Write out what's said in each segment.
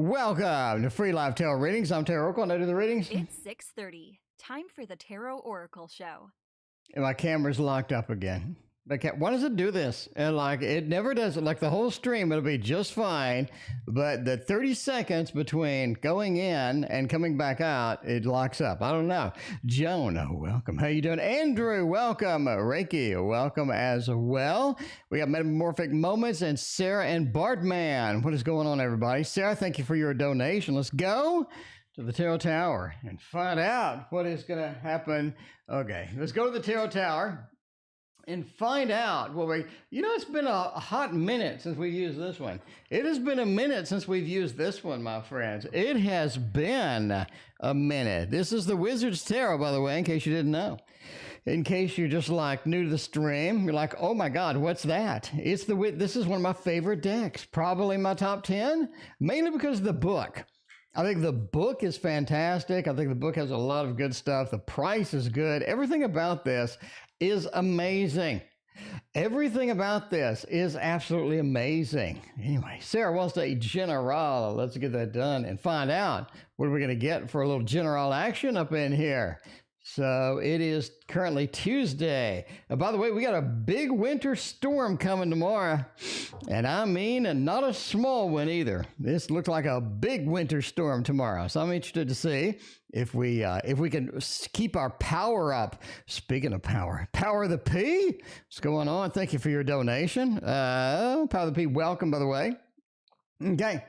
Welcome to Free Live Tarot Readings. I'm Tarot Oracle, and I do the readings. It's 6:30. Time for the Tarot Oracle Show. And my camera's locked up again. Why does it do this? And it never does it. Like the whole stream, it'll be just fine. But the 30 seconds between going in and coming back out, it locks up. I don't know. Joan, welcome. How you doing? Andrew, welcome. Reiki, welcome as well. We got Metamorphic Moments and Sarah and Bartman. What is going on, everybody? Sarah, thank you for your donation. Let's go to the Tarot Tower and find out what is going to happen. Okay, let's go to the Tarot Tower and find out. Well, it's been a hot minute since we used this one. It has been a minute since we've used this one, my friends. It has been a minute. This is the Wizard's Tarot, by the way, in case you didn't know. In case you're just new to the stream, you're like, oh my God, what's that? This is one of my favorite decks, probably my top 10, mainly because of the book. I think the book is fantastic. I think the book has a lot of good stuff. The price is good. Everything about this is amazing. Everything about this is absolutely amazing. Anyway, Sarah wants a general. Let's get that done and find out what are we going to get for a little general action up in here. So it is currently Tuesday. By the way, we got a big winter storm coming tomorrow. And I mean, not a small one either. This looks like a big winter storm tomorrow. So I'm interested to see if we can keep our power up. Speaking of power, Power of the P, what's going on? Thank you for your donation. Power of the P, welcome, by the way. Okay.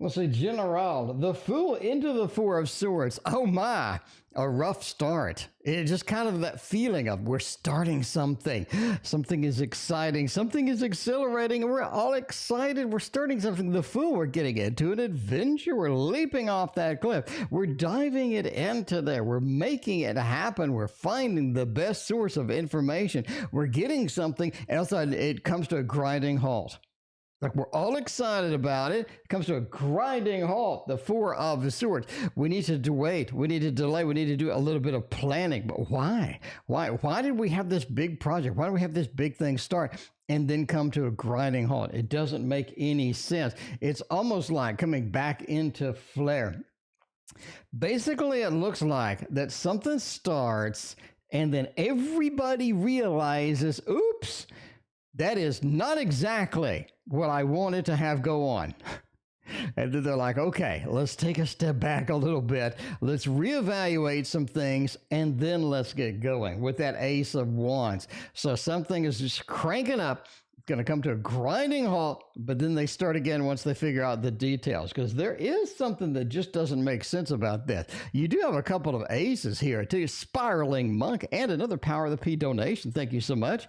Let's see, General, the Fool into the Four of Swords. Oh my, a rough start. It's just kind of that feeling of we're starting something. Something is exciting. Something is exhilarating. And we're all excited. We're starting something. The Fool, we're getting into an adventure. We're leaping off that cliff. We're diving it into there. We're making it happen. We're finding the best source of information. We're getting something. And also it comes to a grinding halt. We're all excited about it. It comes to a grinding halt, the Four of Swords. We need to wait. We need to delay. We need to do a little bit of planning. But why? Why did we have this big project? Why do we have this big thing start and then come to a grinding halt? It doesn't make any sense. It's almost like coming back into flare. Basically, it looks like that something starts and then everybody realizes, oops, that is not exactly what I wanted to have go on. And then they're like, okay, let's take a step back a little bit. Let's reevaluate some things, and then let's get going with that Ace of Wands. So something is just cranking up. It's going to come to a grinding halt, but then they start again once they figure out the details, because there is something that just doesn't make sense about this. You do have a couple of aces here, too. Spiraling Monk and another Power of the P donation. Thank you so much.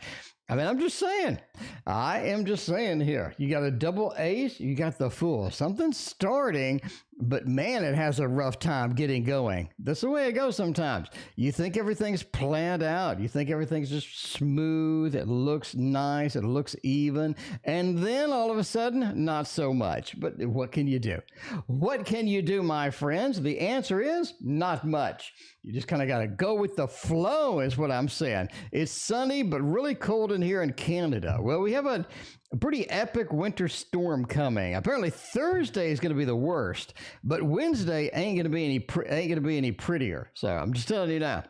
I mean, I'm just saying. I am just saying here. You got a double ace. You got the Fool. Something's starting, but man, it has a rough time getting going. That's the way it goes sometimes. You think everything's planned out. You think everything's just smooth. It looks nice. It looks even. And then all of a sudden, not so much. But what can you do? What can you do, my friends? The answer is not much. You just kind of got to go with the flow is what I'm saying. It's sunny, but really cold in here in Canada. Well, we have a pretty epic winter storm coming. Apparently Thursday is going to be the worst, but Wednesday ain't going to be any prettier. So I'm just telling you now.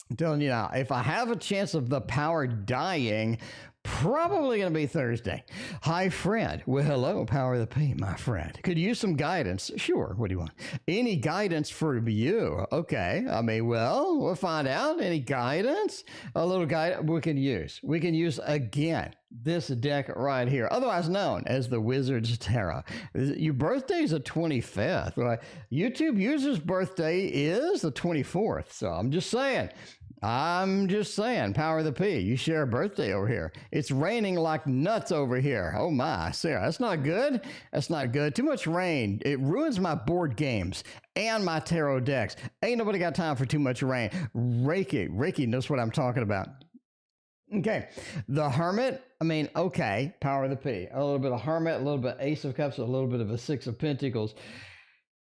I'm telling you now, if I have a chance of the power dying, probably going to be Thursday. Hi, Fred. Well, hello, Power of the P, my friend. Could you use some guidance? Sure. What do you want? Any guidance for you? Okay. I mean, well, we'll find out. Any guidance? A little guidance we can use. We can use, again, this deck right here, otherwise known as the Wizard's Tarot. Your birthday is the 25th. Right? YouTube user's birthday is the 24th. So I'm just saying, Power of the P, you share a birthday over here. It's raining like nuts over here. Oh my, Sarah, that's not good. That's not good. Too much rain. It ruins my board games and my tarot decks. Ain't nobody got time for too much rain. Reiki knows what I'm talking about. Okay, the Hermit, I mean, okay, Power of the P. A little bit of Hermit, a little bit Ace of Cups, a little bit of a Six of Pentacles.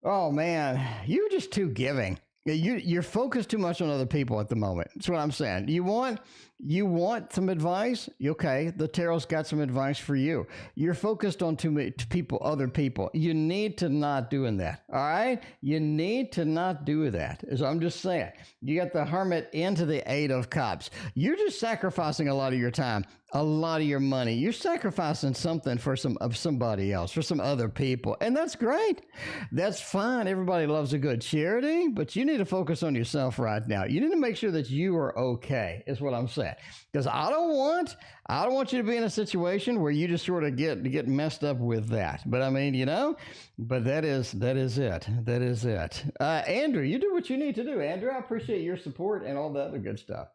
Oh man, you're just too giving. You're focused too much on other people at the moment. That's what I'm saying. You want some advice? Okay, the tarot's got some advice for you. You're focused on too many people, other people. You need to not doing that. All right, you need to not do that. So I'm just saying. You got the Hermit into the Eight of Cups. You're just sacrificing a lot of your time, a lot of your money. You're sacrificing something for somebody else, for some other people, and that's great. That's fine. Everybody loves a good charity, but you need to focus on yourself right now. You need to make sure that you are okay. Is what I'm saying. Because I don't want you to be in a situation where you just sort of get messed up with that. But I mean, but that is it. That is it. Andrew, you do what you need to do. Andrew, I appreciate your support and all the other good stuff.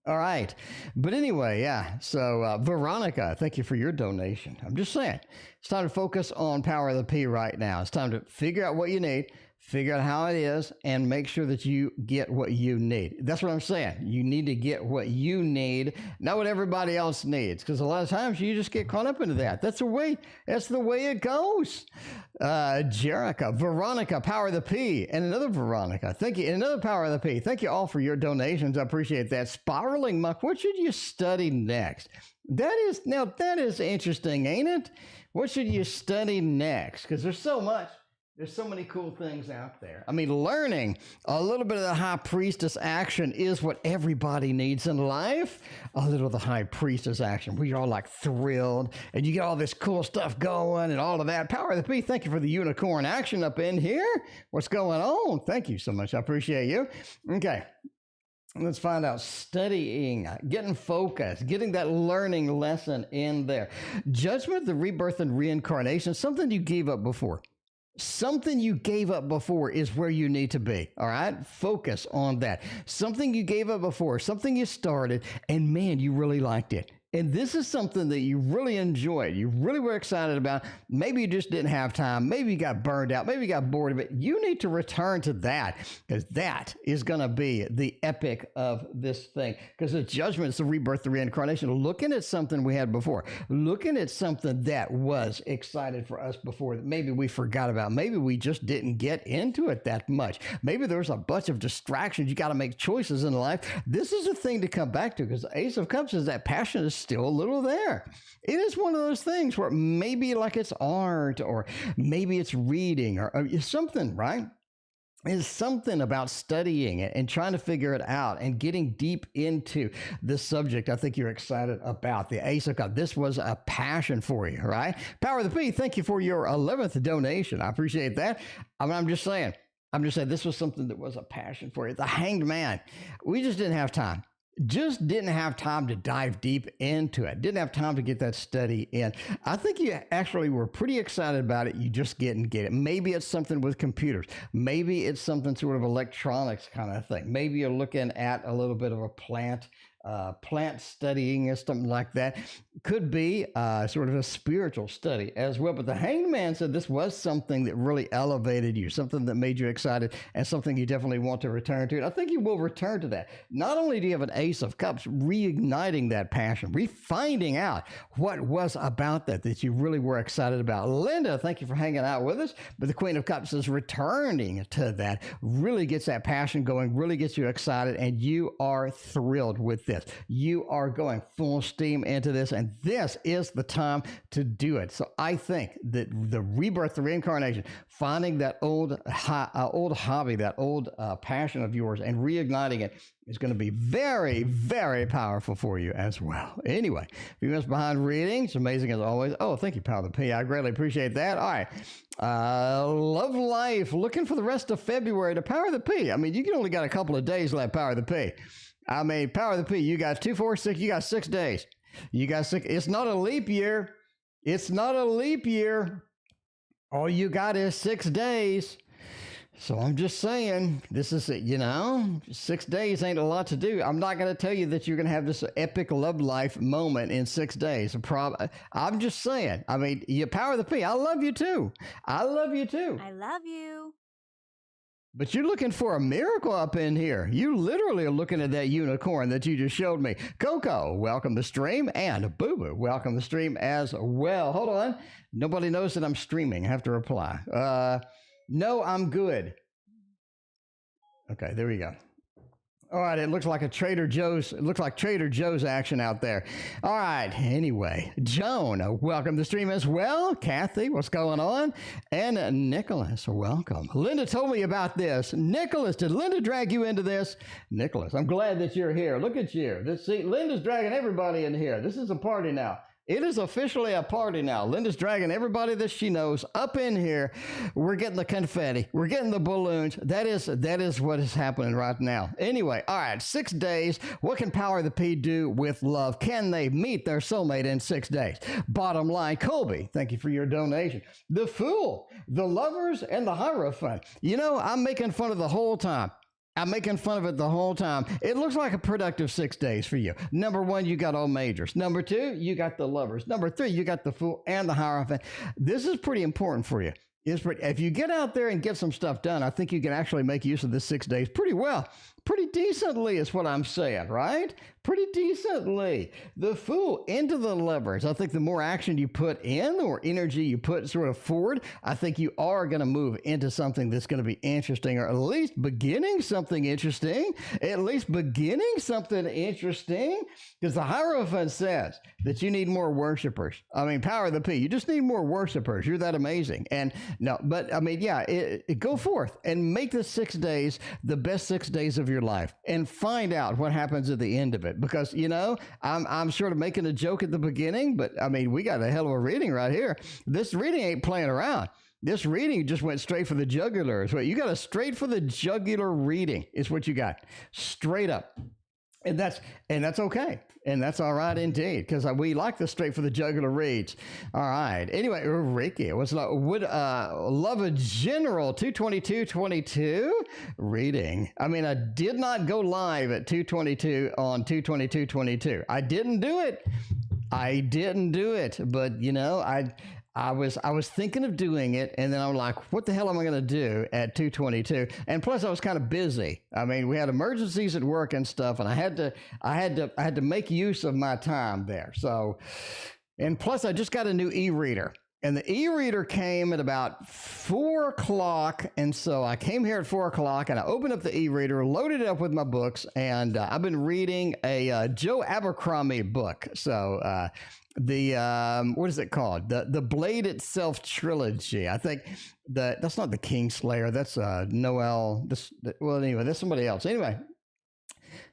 All right. But anyway, yeah. So, Veronica, thank you for your donation. I'm just saying, it's time to focus on Power of the P right now. It's time to figure out what you need, figure out how it is, and make sure that you get what you need. That's what I'm saying. You need to get what you need, not what everybody else needs, because a lot of times you just get caught up into that. That's the way it goes. Jerica, Veronica, Power of the P, and another Veronica. Thank you. And another Power of the P. Thank you all for your donations. I appreciate that. Spiraling Muck, what should you study next? That is interesting, ain't it? What should you study next? Because there's so much. There's so many cool things out there. I mean, learning a little bit of the High Priestess action is what everybody needs in life. A little of the High Priestess action where you're all like thrilled and you get all this cool stuff going and all of that. Power of the P, thank you for the unicorn action up in here. What's going on? Thank you so much. I appreciate you. Okay. Let's find out. Studying, getting focused, getting that learning lesson in there. Judgment, the rebirth and reincarnation, something you gave up before. Something you gave up before is where you need to be. All right. Focus on that. Something you gave up before, something you started, and man, you really liked it. And this is something that you really enjoyed. You really were excited about. Maybe you just didn't have time. Maybe you got burned out. Maybe you got bored of it. You need to return to that because that is going to be the epic of this thing. Because the judgment is the rebirth, the reincarnation. Looking at something we had before. Looking at something that was excited for us before that maybe we forgot about. Maybe we just didn't get into it that much. Maybe there's a bunch of distractions. You got to make choices in life. This is a thing to come back to because the Ace of Cups is that passion is still a little there. It is one of those things where maybe like it's art or maybe it's reading or something, right? Is something about studying it and trying to figure it out and getting deep into the subject I think you're excited about. The Ace of Cups. This was a passion for you, right? Power of the P, thank you for your 11th donation. I appreciate that. I'm just saying this was something that was a passion for you. The Hanged Man. We just didn't have time. Just didn't have time to dive deep into it. Didn't have time to get that study in. I think you actually were pretty excited about it. You just didn't get it. Maybe it's something with computers. Maybe it's something sort of electronics kind of thing. Maybe you're looking at a little bit of a plant studying or something like that. Could be sort of a spiritual study as well. But the Hanged Man said this was something that really elevated you, something that made you excited, and something you definitely want to return to. And I think you will return to that. Not only do you have an Ace of Cups, reigniting that passion, refinding out what was about that you really were excited about. Linda, thank you for hanging out with us. But the Queen of Cups is returning to that, really gets that passion going, really gets you excited, and you are thrilled with this. You are going full steam into this, and this is the time to do it. So I think that the rebirth, the reincarnation, finding that old hobby, that old passion of yours, and reigniting it is going to be very, very powerful for you as well. Anyway, if you missed behind readings, amazing as always. Oh, thank you, Power of the P. I greatly appreciate that. All right. Love life. Looking for the rest of February to Power of the P. I mean, you can only got a couple of days left, Power of the P. I mean, Power of the P, you got 2, 4, 6, you got 6 days. You got 6. It's not a leap year. It's not a leap year. All you got is 6 days. So I'm just saying, this is, 6 days ain't a lot to do. I'm not going to tell you that you're going to have this epic love life moment in 6 days. I'm just saying, I mean, you Power of the P, I love you too. I love you too. I love you. But you're looking for a miracle up in here. You literally are looking at that unicorn that you just showed me. Coco, welcome to stream. And Boo Boo, welcome to stream as well. Hold on. Nobody knows that I'm streaming. I have to reply. No, I'm good. Okay, there we go. All right, it looks like a Trader Joe's. It looks like Trader Joe's action out there. All right, anyway, Joan, welcome to the stream as well. Kathy, what's going on? And Nicholas, welcome. Linda told me about this. Nicholas, did Linda drag you into this? Nicholas, I'm glad that you're here. Look at you. See, Linda's dragging everybody in here. This is a party now. It is officially a party now. Linda's dragging everybody that she knows up in here. We're getting the confetti. We're getting the balloons. That is what is happening right now. Anyway, all right, 6 days. What can Power of the P do with love? Can they meet their soulmate in 6 days? Bottom line, Colby, thank you for your donation. The Fool, the Lovers, and the Hierophant. You know, I'm making fun of the whole time. I'm making fun of it the whole time. It looks like a productive 6 days for you. Number one, you got all majors. Number two, you got the Lovers. Number three, you got the Fool and the Hierophant. This is pretty important for you. If you get out there and get some stuff done, I think you can actually make use of this 6 days pretty well. Pretty decently is what I'm saying, right? Pretty decently. The Fool into the Lovers. I think the more action you put in, the more energy you put sort of forward, I think you are going to move into something that's going to be interesting, or at least beginning something interesting. At least beginning something interesting. Because the Hierophant says that you need more worshipers. I mean, Power of the P. You just need more worshipers. You're that amazing. And no, but I mean, yeah, go forth and make the 6 days the best 6 days of your life, and find out what happens at the end of it. Because, you know, I'm sort of making a joke at the beginning, but I mean, we got a hell of a reading right here. This reading ain't playing around. This reading just went straight for the jugular. Is what you got. A straight for the jugular reading is what you got. Straight up. And that's okay. And that's all right indeed, because we like the straight for the jugular reads. All right. Anyway, Ricky, would love a general 22222 reading. I mean, I did not go live at 222 on 22222. I didn't do it. But you know, I was thinking of doing it, and then I'm like, what the hell am I going to do at 222? And plus, I was kind of busy. I mean, we had emergencies at work and stuff, and I had to make use of my time there. So, and plus, I just got a new e-reader. And the e-reader came at about 4 o'clock. And so I came here at 4 o'clock, and I opened up the e-reader, loaded it up with my books, and I've been reading a Joe Abercrombie book. So what is it called? The Blade Itself trilogy. I think that's not the Kingslayer. That's Noel. Well, anyway, that's somebody else. Anyway,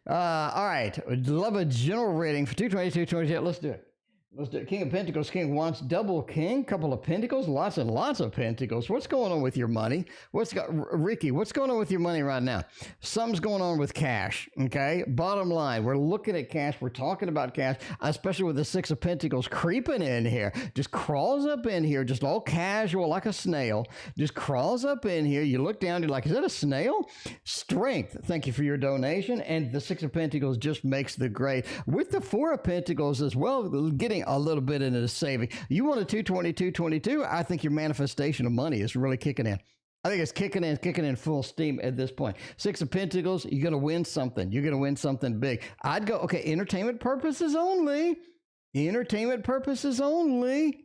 all right. Love a general rating for 222. Let's do it. Let's do it. King of Pentacles, King wants double king, couple of pentacles, lots and lots of pentacles. What's going on with your money? Ricky, what's going on with your money right now? Something's going on with cash, okay? Bottom line, we're looking at cash. We're talking about cash, especially with the Six of Pentacles creeping in here. Just crawls up in here, just all casual like a snail. Just crawls up in here. You look down, you're like, is that a snail? Strength, thank you for your donation. And the Six of Pentacles just makes the grade. With the Four of Pentacles as well, getting a little bit into the saving. You want a 22222? I think your manifestation of money is really kicking in. I think it's kicking in full steam at this point. Six of Pentacles, you're going to win something. You're going to win something big. I'd go, okay, entertainment purposes only. Entertainment purposes only.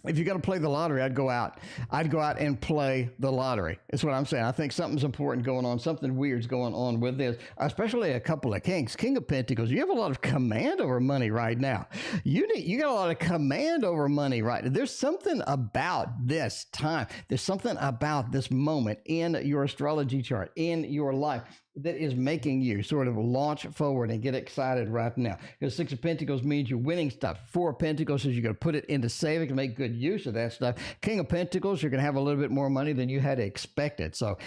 If you're going to play the lottery, I'd go out and play the lottery. That's what I'm saying. I think something's important going on. Something weird's going on with this, especially a couple of kings. King of Pentacles, you have a lot of command over money right now. You got a lot of command over money right now. There's something about this time. There's something about this moment in your astrology chart, in your life, that is making you sort of launch forward and get excited right now. Because Six of Pentacles means you're winning stuff. Four of Pentacles is you're going to put it into savings and make good use of that stuff. King of Pentacles, you're going to have a little bit more money than you had expected. So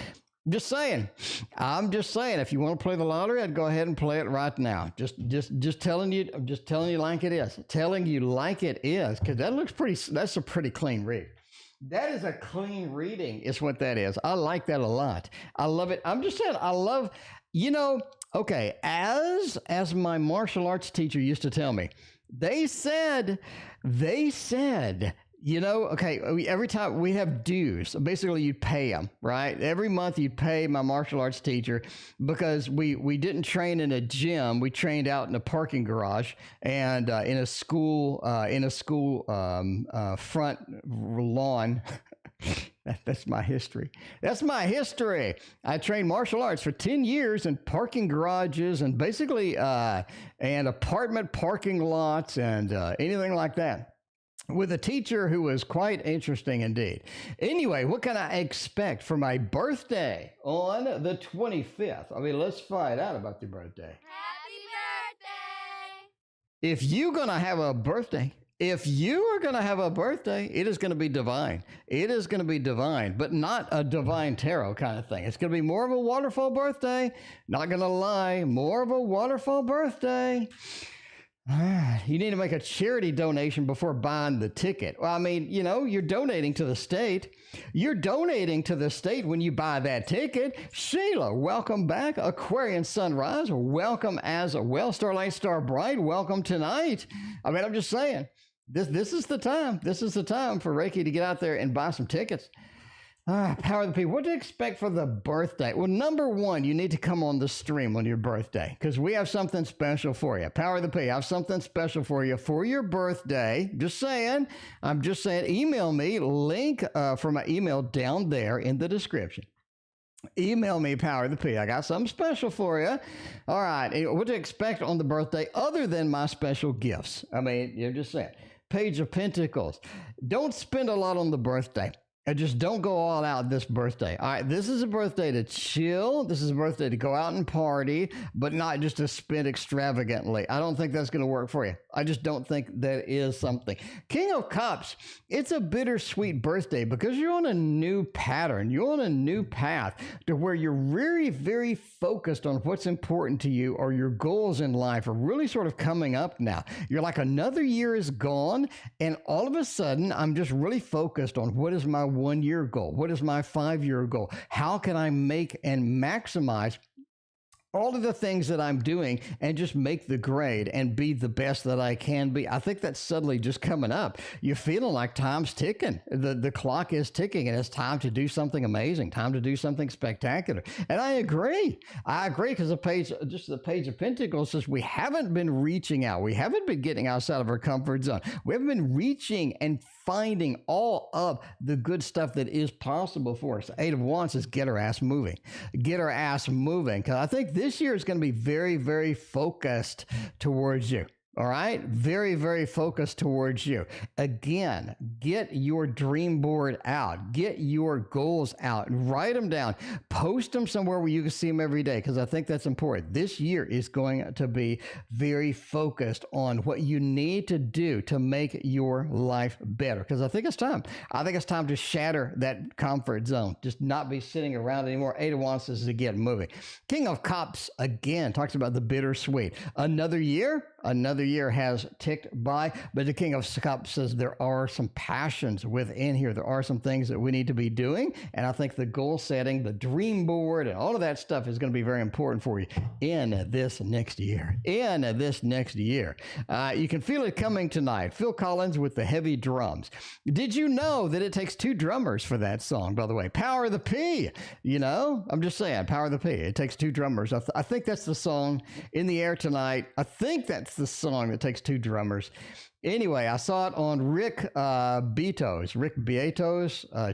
I'm just saying, if you want to play the lottery, I'd go ahead and play it right now. Just telling you, I'm just telling you like it is. Telling you like it is, because that's a pretty clean read. That is a clean reading is what that is. I like that a lot. I love it. I'm just saying, I love, okay, as my martial arts teacher used to tell me, they said, okay, every time we have dues, basically you'd pay them, right? Every month you'd pay my martial arts teacher because we didn't train in a gym. We trained out in a parking garage and in a school front lawn. That's my history. That's my history. I trained martial arts for 10 years in parking garages and basically and apartment parking lots and anything like that, with a teacher who was quite interesting indeed. Anyway, what can I expect for my birthday on the 25th? I mean, let's find out about your birthday. Happy birthday! If you're going to have a birthday, if you are going to have a birthday, it is going to be divine. It is going to be divine, but not a divine tarot kind of thing. It's going to be more of a waterfall birthday. Not going to lie, more of a waterfall birthday. You need to make a charity donation before buying the ticket. Well, I mean, you know, you're donating to the state. You're donating to the state when you buy that ticket. Sheila, welcome back. Aquarian Sunrise, welcome as well. Starlight Star Bright, welcome tonight. I mean, I'm just saying, this is the time. This is the time for Reiki to get out there and buy some tickets. Power of the People. What to expect for the birthday? Well, number one, you need to come on the stream on your birthday because we have something special for you. Power of the P, I have something special for you for your birthday. Just saying. I'm just saying. Email me. Link for my email down there in the description. Email me, Power of the P. I got something special for you. All right. What to expect on the birthday other than my special gifts? I mean, you're just saying. Page of Pentacles. Don't spend a lot on the birthday. Just don't go all out this birthday. All right, this is a birthday to chill. This is a birthday to go out and party, but not just to spend extravagantly. I don't think that's going to work for you. I just don't think that is something. King of Cups, it's a bittersweet birthday because you're on a new pattern. You're on a new path to where you're very, very focused on what's important to you, or your goals in life are really sort of coming up now. You're like, another year is gone, and all of a sudden, I'm just really focused on what is my 1-year goal? What is my 5-year goal? How can I make and maximize all of the things that I'm doing and just make the grade and be the best that I can be? I think that's suddenly just coming up. You're feeling like time's ticking. The clock is ticking, and it's time to do something amazing, time to do something spectacular. And I agree. Because the Page of Pentacles says we haven't been reaching out. We haven't been getting outside of our comfort zone. We haven't been reaching and finding all of the good stuff that is possible for us. Eight of Wands says get her ass moving. Get her ass moving. Because I think this year is going to be very, very focused towards you. All right? Very, very focused towards you. Again, get your dream board out. Get your goals out. Write them down. Post them somewhere where you can see them every day, because I think that's important. This year is going to be very focused on what you need to do to make your life better, because I think it's time. I think it's time to shatter that comfort zone. Just not be sitting around anymore. Eight of Wands says to get moving. King of Cups, again, talks about the bittersweet. Another year has ticked by, but the King of Cups says there are some passions within here. There are some things that we need to be doing, and I think the goal setting, the dream board, and all of that stuff is going to be very important for you in this next year. You can feel it coming tonight. Phil Collins with the heavy drums. Did you know that it takes 2 drummers for that song, by the way? Power of the P. You know, I'm just saying, Power of the P. It takes 2 drummers. I think that's the song in the air tonight. I think that's the song that takes 2 drummers. Anyway, I saw it on Rick Beato's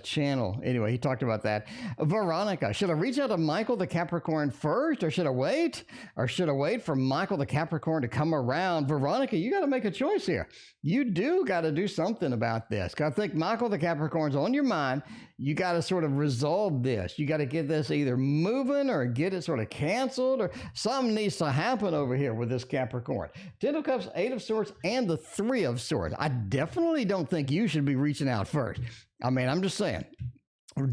channel. Anyway, he talked about that. Veronica, should I reach out to Michael the Capricorn first, or should I wait? Or should I wait for Michael the Capricorn to come around? Veronica, you got to make a choice here. You do got to do something about this. 'Cause I think Michael the Capricorn's on your mind. You got to sort of resolve this. You got to get this either moving or get it sort of canceled, or something needs to happen over here with this Capricorn. 10 of Cups, 8 of Swords, and the 3 of Swords. I definitely don't think you should be reaching out first. I mean, I'm just saying.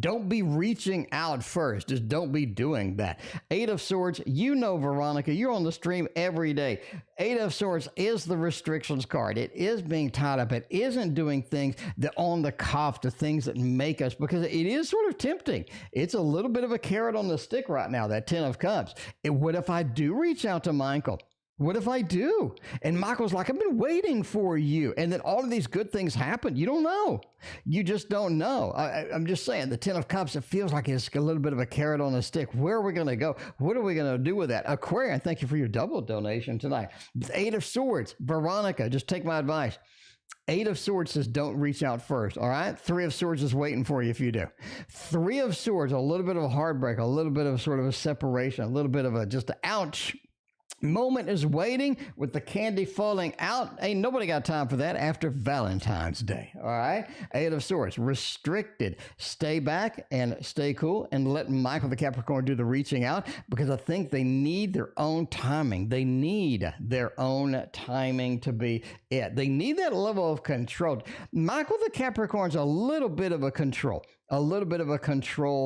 Don't be reaching out first. Just don't be doing that. 8 of Swords, you know, Veronica, you're on the stream every day. 8 of Swords is the restrictions card. It is being tied up. It isn't doing things that on the cuff, the things that make us, because it is sort of tempting. It's a little bit of a carrot on the stick right now, that 10 of Cups. What if I do reach out to Michael? What if I do? And Michael's like, I've been waiting for you. And then all of these good things happen. You don't know. You just don't know. I'm just saying, the 10 of Cups, it feels like it's a little bit of a carrot on a stick. Where are we going to go? What are we going to do with that? Aquarian, thank you for your double donation tonight. 8 of Swords, Veronica, just take my advice. Eight of Swords says don't reach out first, all right? Three of Swords is waiting for you if you do. Three of Swords, a little bit of a heartbreak, a little bit of sort of a separation, a little bit of a just a ouch moment is waiting with the candy falling out. Ain't nobody got time for that after Valentine's Day, all right? Eight of Swords, restricted. Stay back and stay cool and let Michael the Capricorn do the reaching out because I think they need their own timing. They need their own timing to be it. They need that level of control. Michael the Capricorn's a little bit of a control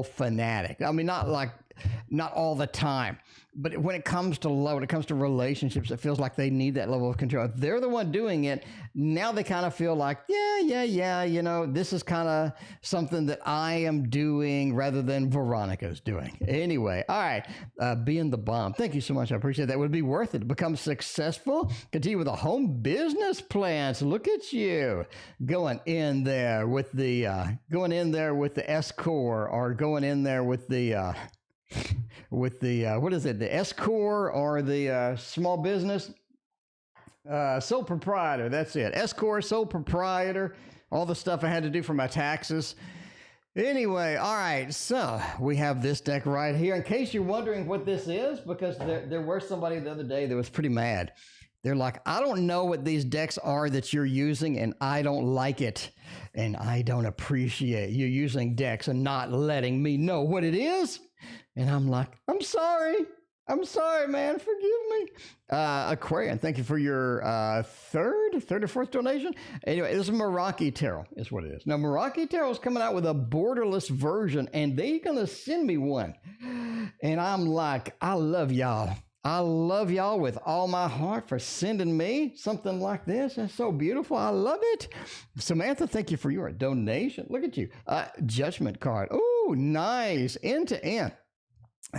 fanatic. I mean, not all the time. But when it comes to love, when it comes to relationships, it feels like they need that level of control. If they're the one doing it, now they kind of feel like, yeah, this is kind of something that I am doing rather than Veronica's doing. Anyway, all right, being the bomb. Thank you so much. I appreciate that. Would be worth it to become successful. Continue with a home business plan. So look at you going in there with the S-Core or going in there with the what is it, the S-Corp or the small business sole proprietor. That's it. S-Corp, sole proprietor, all the stuff I had to do for my taxes. Anyway, all right, so we have this deck right here. In case you're wondering what this is, because there was somebody the other day that was pretty mad. They're like, I don't know what these decks are that you're using, and I don't like it. And I don't appreciate you using decks and not letting me know what it is. And I'm like, I'm sorry, man. Forgive me. Aquarian, thank you for your third or fourth donation. Anyway, this is Meraki Tarot is what it is. Now, Meraki Tarot is coming out with a borderless version, and they're going to send me one. And I'm like, I love y'all. I love y'all with all my heart for sending me something like this. It's so beautiful. I love it. Samantha, thank you for your donation. Look at you. Judgment card. Oh, nice. End to end.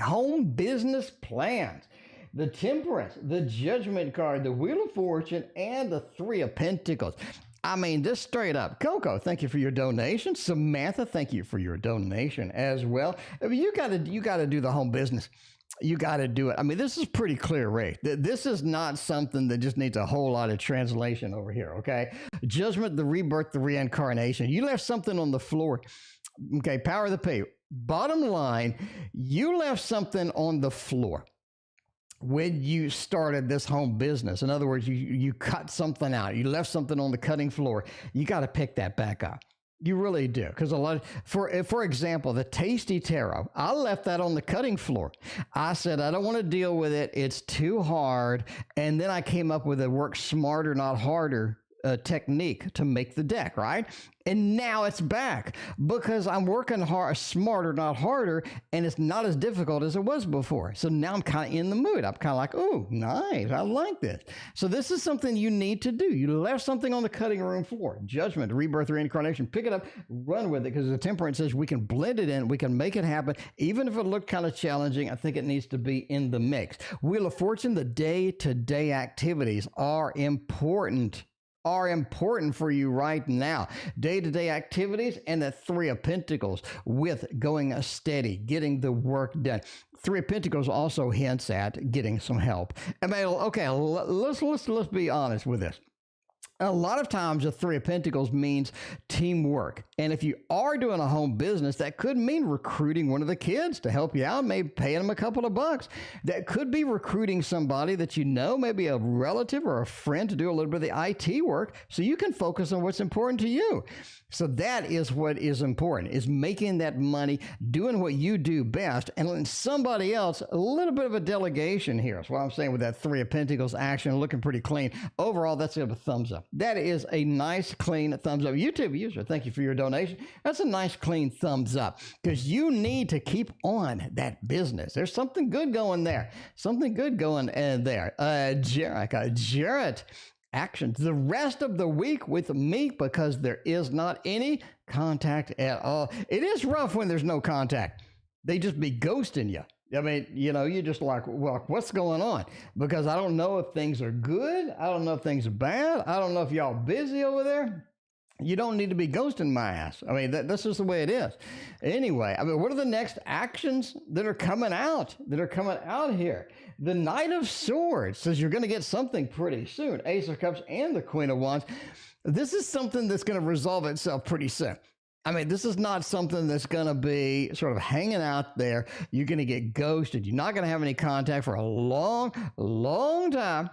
Home business plans. The Temperance, the Judgment card, the Wheel of Fortune, and the Three of Pentacles. I mean, just straight up. Coco, thank you for your donation. Samantha, thank you for your donation as well. I mean, you got to do the home business. You got to do it. I mean, this is pretty clear, Ray. This is not something that just needs a whole lot of translation over here, okay? Judgment, the rebirth, the reincarnation. You left something on the floor. Okay, power of the P. Bottom line, you left something on the floor when you started this home business. In other words, you cut something out. You left something on the cutting floor. You got to pick that back up. You really do, because a lot. For example, the Tasty Tarot, I left that on the cutting floor. I said I don't want to deal with it; it's too hard. And then I came up with a work smarter, not harder technique to make the deck, right? And now it's back because I'm working hard, smarter, not harder, and it's not as difficult as it was before. So now I'm kind of in the mood. I'm kind of like, oh, nice. I like this. So this is something you need to do. You left something on the cutting room floor. Judgment, rebirth, reincarnation. Pick it up, run with it, because the Temperance says we can blend it in. We can make it happen. Even if it looked kind of challenging, I think it needs to be in the mix. Wheel of Fortune, the day-to-day activities are important for you right now. Day-to-day activities and the Three of Pentacles with going steady, getting the work done. Three of Pentacles also hints at getting some help. I mean, okay, let's be honest with this. A lot of times the Three of Pentacles means teamwork. And if you are doing a home business, that could mean recruiting one of the kids to help you out, maybe paying them a couple of bucks. That could be recruiting somebody that you know, maybe a relative or a friend, to do a little bit of the IT work so you can focus on what's important to you. So that is what is important, is making that money, doing what you do best, and letting somebody else, a little bit of a delegation here. That's what I'm saying with that Three of Pentacles action, looking pretty clean. Overall, that's a thumbs up. That is a nice, clean thumbs up. YouTube user, thank you for your donation. That's a nice, clean thumbs up, because you need to keep on that business. There's something good going there. Something good going there. Jarrett. Actions the rest of the week with me, because there is not any contact at all. It is rough when there's no contact. They just be ghosting you. I mean, you're just like, well, what's going on? Because I don't know if things are good. I don't know if things are bad. I don't know if y'all busy over there. You don't need to be ghosting my ass. I mean, that's just the way it is. Anyway, I mean, what are the next actions that are coming out? Here? The Knight of Swords says you're going to get something pretty soon. Ace of Cups and the Queen of Wands. This is something that's going to resolve itself pretty soon. I mean, this is not something that's going to be sort of hanging out there. You're going to get ghosted. You're not going to have any contact for a long time.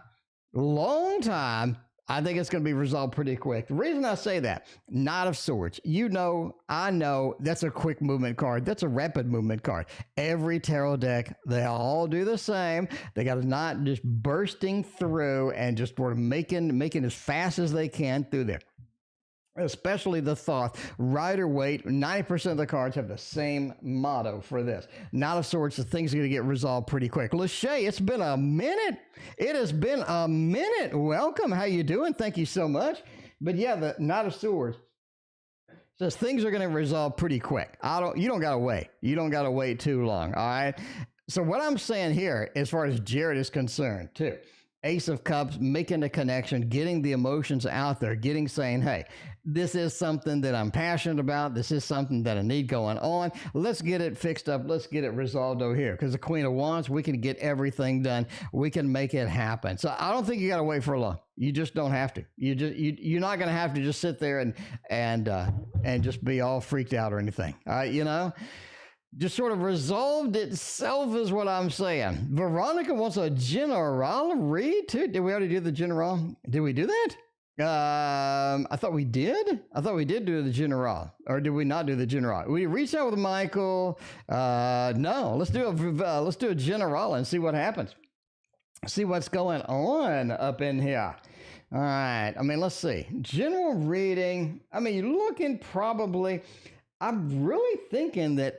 I think it's going to be resolved pretty quick. The reason I say that, Knight of Swords, I know that's a quick movement card. That's a rapid movement card. Every tarot deck, they all do the same. They got a knot just bursting through and just sort of making as fast as they can through there. Especially the Thoth, Rider Waite, 90% of the cards have the same motto for this. Knight of Swords, the things are going to get resolved pretty quick. Lachey, it's been a minute. It has been a minute. Welcome. How you doing? Thank you so much. But yeah, the Knight of Swords says things are going to resolve pretty quick. You don't got to wait. You don't got to wait too long. All right. So what I'm saying here, as far as Jared is concerned, too, Ace of Cups, making a connection, getting the emotions out there, saying, hey, this is something that I'm passionate about. This is something that I need going on. Let's get it fixed up. Let's get it resolved over here. Because the Queen of Wands, we can get everything done. We can make it happen. So I don't think you got to wait for long. You just don't have to. You're not going to have to just sit there and just be all freaked out or anything. Just sort of resolved itself is what I'm saying. Veronica wants a general read too. Did we already do the general? Did we do that? I thought we did. I thought we did do the general, or did we not do the general? We reached out with Michael. No, let's do a general and see what happens. See what's going on up in here. All right. I mean, let's see. General reading. I mean, you're looking probably. I'm really thinking that,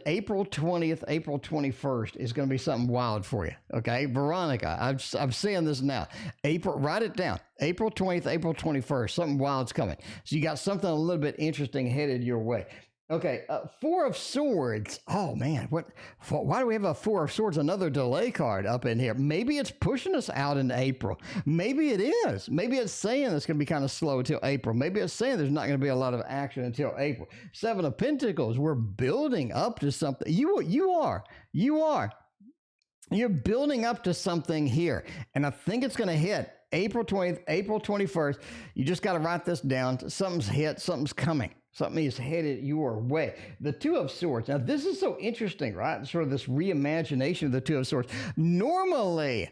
April 20th, April 21st is going to be something wild for you. Okay. Veronica, I'm seeing this now. Write it down. April 20th, April 21st, something wild's coming. So you got something a little bit interesting headed your way. Okay, Four of Swords. Oh, man, why do we have a Four of Swords, another delay card up in here? Maybe it's pushing us out in April. Maybe it is. Maybe it's saying it's going to be kind of slow until April. Maybe it's saying there's not going to be a lot of action until April. Seven of Pentacles, we're building up to something. You are. You're building up to something here, and I think it's going to hit April 20th, April 21st. You just got to write this down. Something's hit, something's coming. Something is headed your way. The Two of Swords. Now, this is so interesting, right? Sort of this reimagination of the Two of Swords. Normally,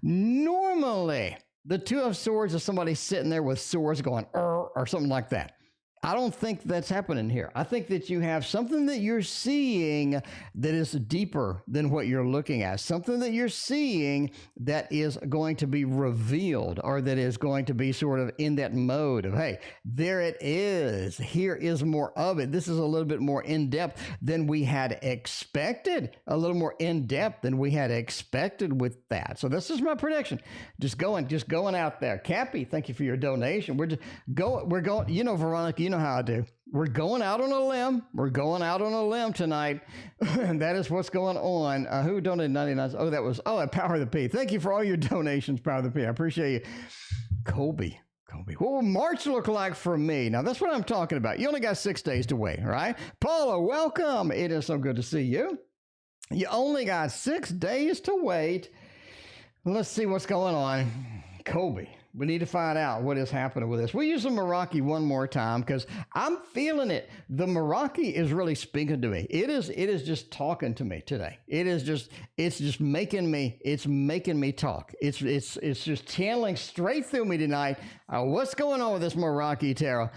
the Two of Swords is somebody sitting there with swords going, or something like that. I don't think that's happening here. I think that you have something that you're seeing that is deeper than what you're looking at. Something that you're seeing that is going to be revealed, or that is going to be sort of in that mode of, hey, there it is. Here is more of it. This is a little bit more in-depth than we had expected. A little more in-depth than we had expected with that. So this is my prediction. Just going out there. Cappy, thank you for your donation. We're going, Veronica, you know how I do. We're going out on a limb. We're going out on a limb tonight. And that is what's going on. Who donated 99? Oh, that was, Power of the P. Thank you for all your donations, Power of the P. I appreciate you. Colby. What will March look like for me? Now, that's what I'm talking about. You only got 6 days to wait, right? Paula, welcome. It is so good to see you. You only got 6 days to wait. Let's see what's going on. Colby. We need to find out what is happening with this. We'll use the Meraki one more time because I'm feeling it. The Meraki is really speaking to me. It is just talking to me today. It's just making me talk. It's just channeling straight through me tonight. What's going on with this Meraki tarot?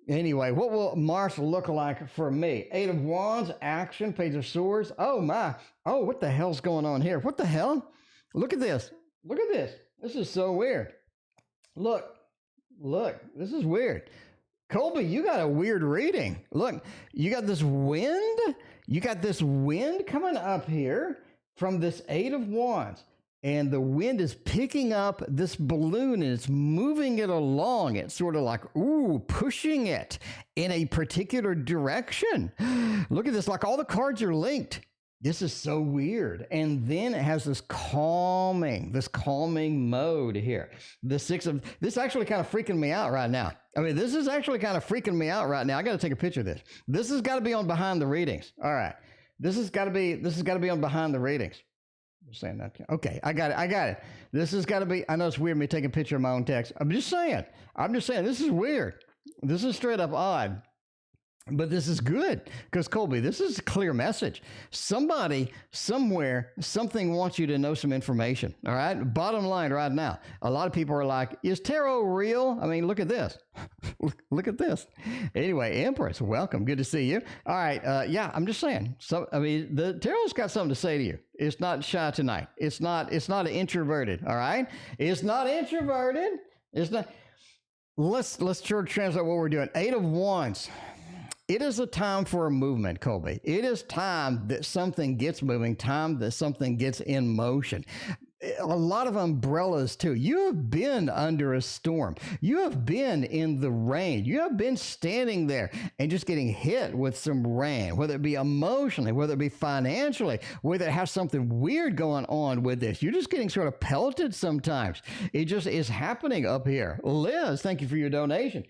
Anyway, what will March look like for me? Eight of Wands, action, Page of Swords. Oh my. Oh, what the hell's going on here? What the hell? Look at this. This is so weird. Look, this is weird. Colby, you got a weird reading. Look, you got this wind. Coming up here from this Eight of Wands. And the wind is picking up this balloon and it's moving it along. It's sort of like, pushing it in a particular direction. Look at this, like all the cards are linked. This is so weird. And then it has this calming mode here. This is actually kind of freaking me out right now. I mean, this is actually kind of freaking me out right now. I got to take a picture of this. This has got to be on behind the readings. All right. This has got to be on behind the readings. I'm saying that. Okay. I got it. This has got to be, I know it's weird me taking a picture of my own text. I'm just saying, this is weird. This is straight up odd. But this is good because, Colby, this is a clear message. Somebody, somewhere, something wants you to know some information, all right? Bottom line right now, a lot of people are like, is tarot real? I mean, look at this. Look at this. Anyway, Empress, welcome. Good to see you. All right. Yeah, I'm just saying. So, I mean, the tarot's got something to say to you. It's not shy tonight. It's not introverted, all right? It's not introverted. It's not. Let's translate what we're doing. 8 of Wands. It is a time for a movement, Colby. It is time that something gets moving, time that something gets in motion. A lot of umbrellas, too. You have been under a storm. You have been in the rain. You have been standing there and just getting hit with some rain, whether it be emotionally, whether it be financially, whether it has something weird going on with this. You're just getting sort of pelted sometimes. It just is happening up here. Liz, thank you for your donation.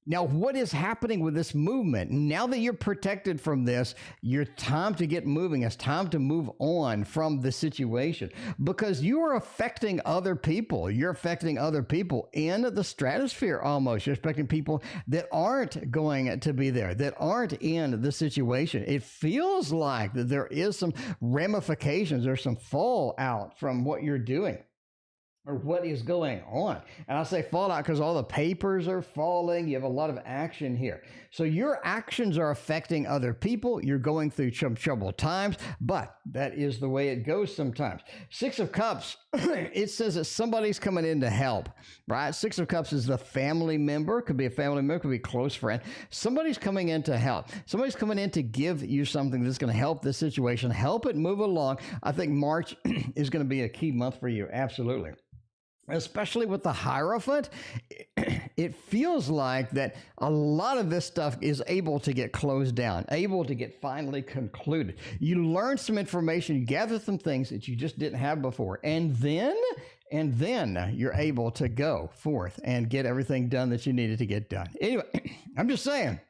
Now, what is happening with this movement? Now that you're protected from this, your time to get moving. It's time to move on from the situation because you are affecting other people. You're affecting other people in the stratosphere almost. You're affecting people that aren't going to be there, that aren't in the situation. It feels like that there is some ramifications or some fallout from what you're doing, or what is going on. And I say fallout because all the papers are falling. You have a lot of action here. So your actions are affecting other people. You're going through some troubled times, but that is the way it goes sometimes. 6 of Cups, it says that somebody's coming in to help, right? 6 of Cups is the family member. Could be a family member, could be a close friend. Somebody's coming in to help. Somebody's coming in to give you something that's going to help the situation, help it move along. I think March is going to be a key month for you. Absolutely. Especially with the Hierophant, it feels like that a lot of this stuff is able to get closed down, able to get finally concluded. You learn some information, you gather some things that you just didn't have before, and then you're able to go forth and get everything done that you needed to get done. Anyway, I'm just saying,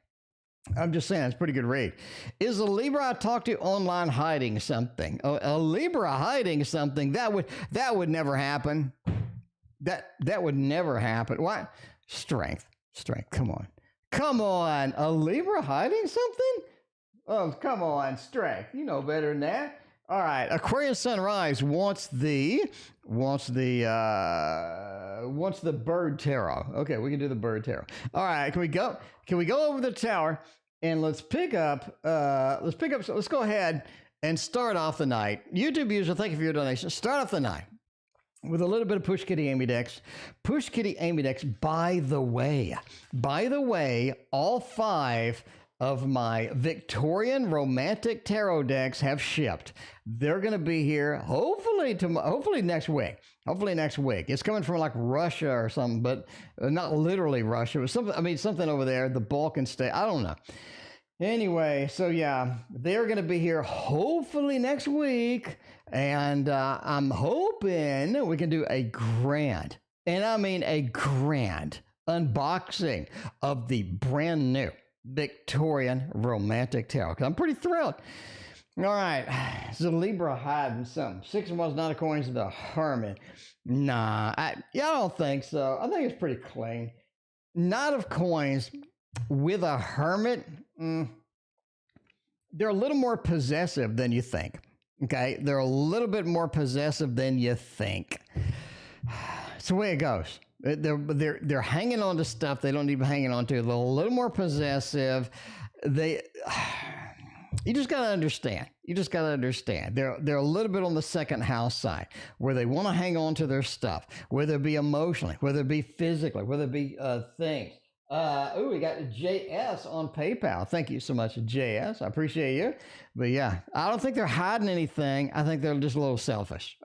it's a pretty good read. Is a Libra I talked to online hiding something? A Libra hiding something? That would never happen. That would never happen. Why? Strength. Come on. A Libra hiding something? Oh, come on. Strength. You know better than that. All right. Aquarius Sunrise wants the bird tarot. Okay, we can do the bird tarot. All right. Can we go over the tower and let's go ahead and start off the night. YouTube user, thank you for your donation. Start off the night with a little bit of Push Kitty Amy decks. Push Kitty Amy decks, by the way, all 5 of my Victorian romantic tarot decks have shipped. They're going to be here hopefully next week. It's coming from like Russia or something, but not literally Russia. It was something over there, the Balkan state. I don't know. Anyway, so yeah, they're going to be here hopefully next week. And I'm hoping we can do a grand, and I mean a grand, unboxing of the brand new Victorian romantic tarot. I'm pretty thrilled. All right, it's a Libra hiding something. 6 of Wands, 9 of Coins, the Hermit. Nah, I don't think so. I think it's pretty clean. 9 of Coins with a Hermit. They're a little more possessive than you think. Okay, they're a little bit more possessive than you think. It's the way it goes. They're hanging on to stuff they don't need to be hanging on to. They're a little more possessive. You just got to understand. They're a little bit on the second house side where they want to hang on to their stuff, whether it be emotionally, whether it be physically, whether it be things. We got JS on PayPal. Thank you so much, JS. I appreciate you. But yeah, I don't think they're hiding anything. I think they're just a little selfish.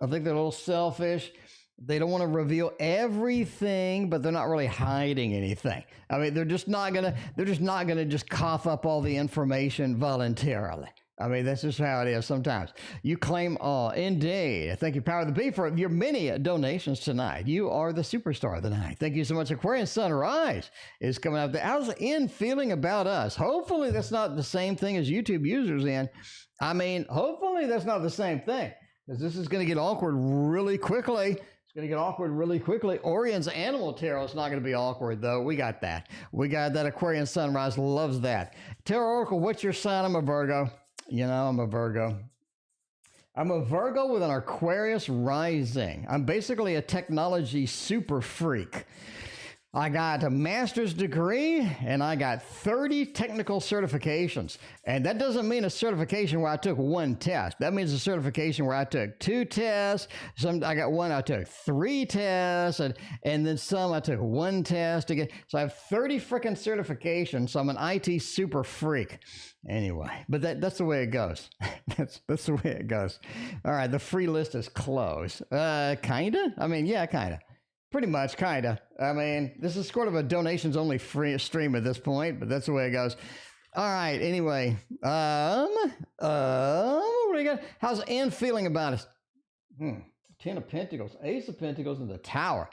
They don't want to reveal everything, but they're not really hiding anything. I mean, they're just not gonna just cough up all the information voluntarily. I mean, that's just how it is sometimes. You claim all. Indeed. Thank you, Power of the Bee, for your many donations tonight. You are the superstar of the night. Thank you so much. Aquarian Sunrise is coming up. How's N feeling about us? Hopefully that's not the same thing as YouTube users, N. I mean, hopefully that's not the same thing, because this is going to get awkward really quickly. It's going to get awkward really quickly. Orion's Animal Tarot is not going to be awkward, though. We got that. We got that. Aquarian Sunrise loves that. Tarot Oracle, what's your sign? I'm a Virgo. You know, I'm a Virgo. I'm a Virgo with an Aquarius rising. I'm basically a technology super freak. I got a master's degree and I got 30 technical certifications. And that doesn't mean a certification where I took one test. That means a certification where I took 2 tests. I got one, I took 3 tests, and then some I took 1 test again. So I have 30 freaking certifications. So I'm an IT super freak. Anyway, but that's the way it goes. that's the way it goes. All right, the free list is closed. Kinda? I mean, yeah, kinda. Pretty much, kind of. I mean, this is sort of a donations-only free stream at this point, but that's the way it goes. All right, anyway. What do you got? How's Ann feeling about us? 10 of Pentacles, Ace of Pentacles, and the Tower.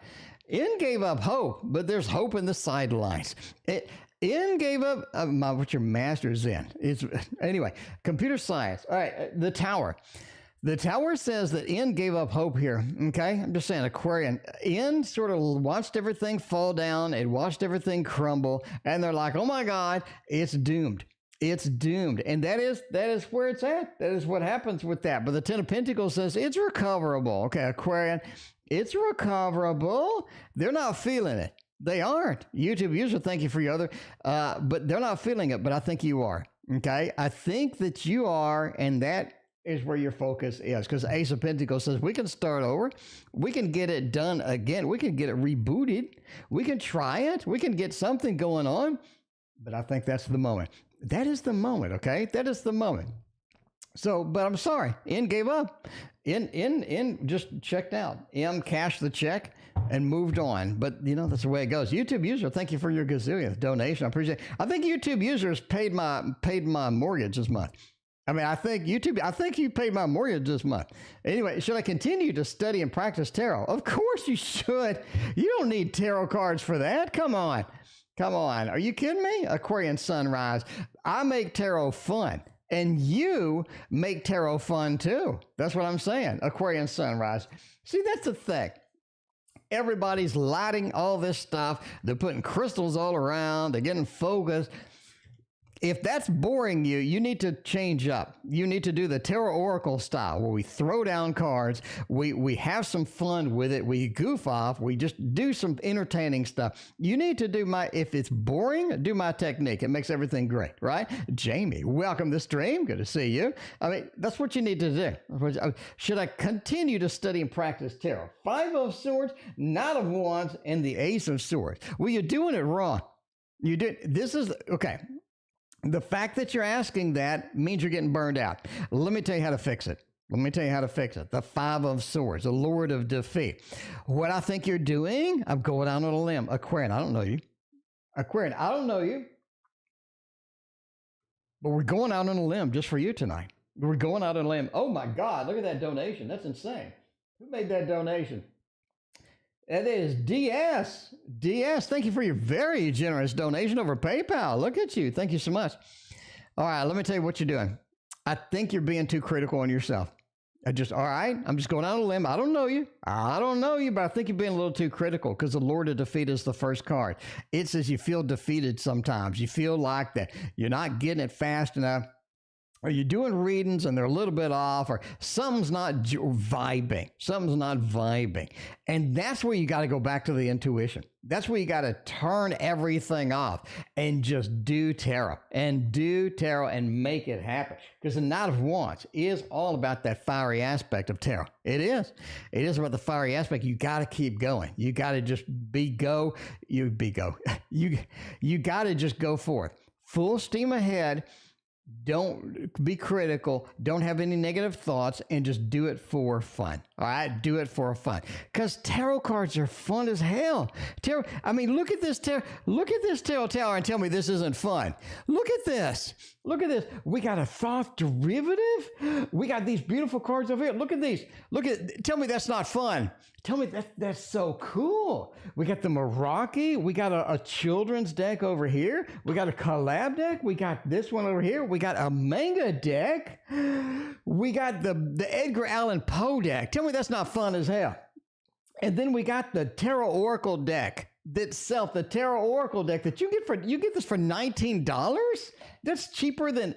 N gave up hope, but there's hope in the sidelines. N gave up what your master's in. Anyway, computer science. All right, the Tower. The Tower says that N gave up hope here, okay? I'm just saying, Aquarian. N sort of watched everything fall down and watched everything crumble, and they're like, oh my God, it's doomed. It's doomed. And that is where it's at. That is what happens with that. But the 10 of Pentacles says it's recoverable. Okay, Aquarian, it's recoverable. They're not feeling it. They aren't. YouTube user, thank you for your other, but they're not feeling it, but I think you are, okay? I think that you are, and that is where your focus is, because Ace of Pentacles says we can start over, we can get it done again, we can get it rebooted, we can try it, we can get something going on. But I think that's the moment. That is the moment, okay? That is the moment. So, but I'm sorry, N gave up. N just checked out. M cashed the check and moved on. But you know, that's the way it goes. YouTube user, thank you for your gazillionth donation. I appreciate it. I think YouTube users paid my mortgage this month. I mean, I think you paid my mortgage this month. Anyway, should I continue to study and practice tarot? Of course you should. You don't need tarot cards for that. Come on. Are you kidding me? Aquarian Sunrise. I make tarot fun, and you make tarot fun too. That's what I'm saying. Aquarian Sunrise. See, that's the thing. Everybody's lighting all this stuff. They're putting crystals all around. They're getting focused. If that's boring you, you need to change up. You need to do the Tarot Oracle style, where we throw down cards, we have some fun with it, we goof off, we just do some entertaining stuff. You need to do if it's boring, do my technique. It makes everything great, right? Jamie, welcome to the stream. Good to see you. I mean, that's what you need to do. Should I continue to study and practice tarot? 5 of Swords, Knight of Wands, and the Ace of Swords. Well, you're doing it wrong. This is, okay. The fact that you're asking that means you're getting burned out. Let me tell you how to fix it. The 5 of Swords, the Lord of Defeat. What I think you're doing, I'm going out on a limb. Aquarian, I don't know you. But we're going out on a limb just for you tonight. We're going out on a limb. Oh my God, look at that donation. That's insane. Who made that donation? It is DS. DS, thank you for your very generous donation over PayPal. Look at you. Thank you so much. All right, let me tell you what you're doing. I think you're being too critical on yourself. I'm just going out on a limb. I don't know you, but I think you're being a little too critical, because the Lord of Defeat is the first card. It says you feel defeated sometimes. You feel like that you're not getting it fast enough. Or you're doing readings and they're a little bit off, or something's not vibing. And that's where you got to go back to the intuition. That's where you got to turn everything off and just do tarot and make it happen. Because the Knight of Wands is all about that fiery aspect of tarot. It is about the fiery aspect. You got to keep going. You got to just you got to just go forth. Full steam ahead. Don't be critical. Don't have any negative thoughts, and just do it for fun. All right? Do it for fun. Because tarot cards are fun as hell. Look at this tarot tower and tell me this isn't fun. Look at this. Look at this. We got a Thoth derivative. We got these beautiful cards over here. Look at these. Tell me that's not fun. Tell me that's so cool. We got the Meraki. We got a children's deck over here. We got a collab deck. We got this one over here. We got a manga deck. We got the Edgar Allan Poe deck. Tell me that's not fun as hell. And then we got the Tarot Oracle deck itself, the Tarot Oracle deck that you get this for $19. That's cheaper than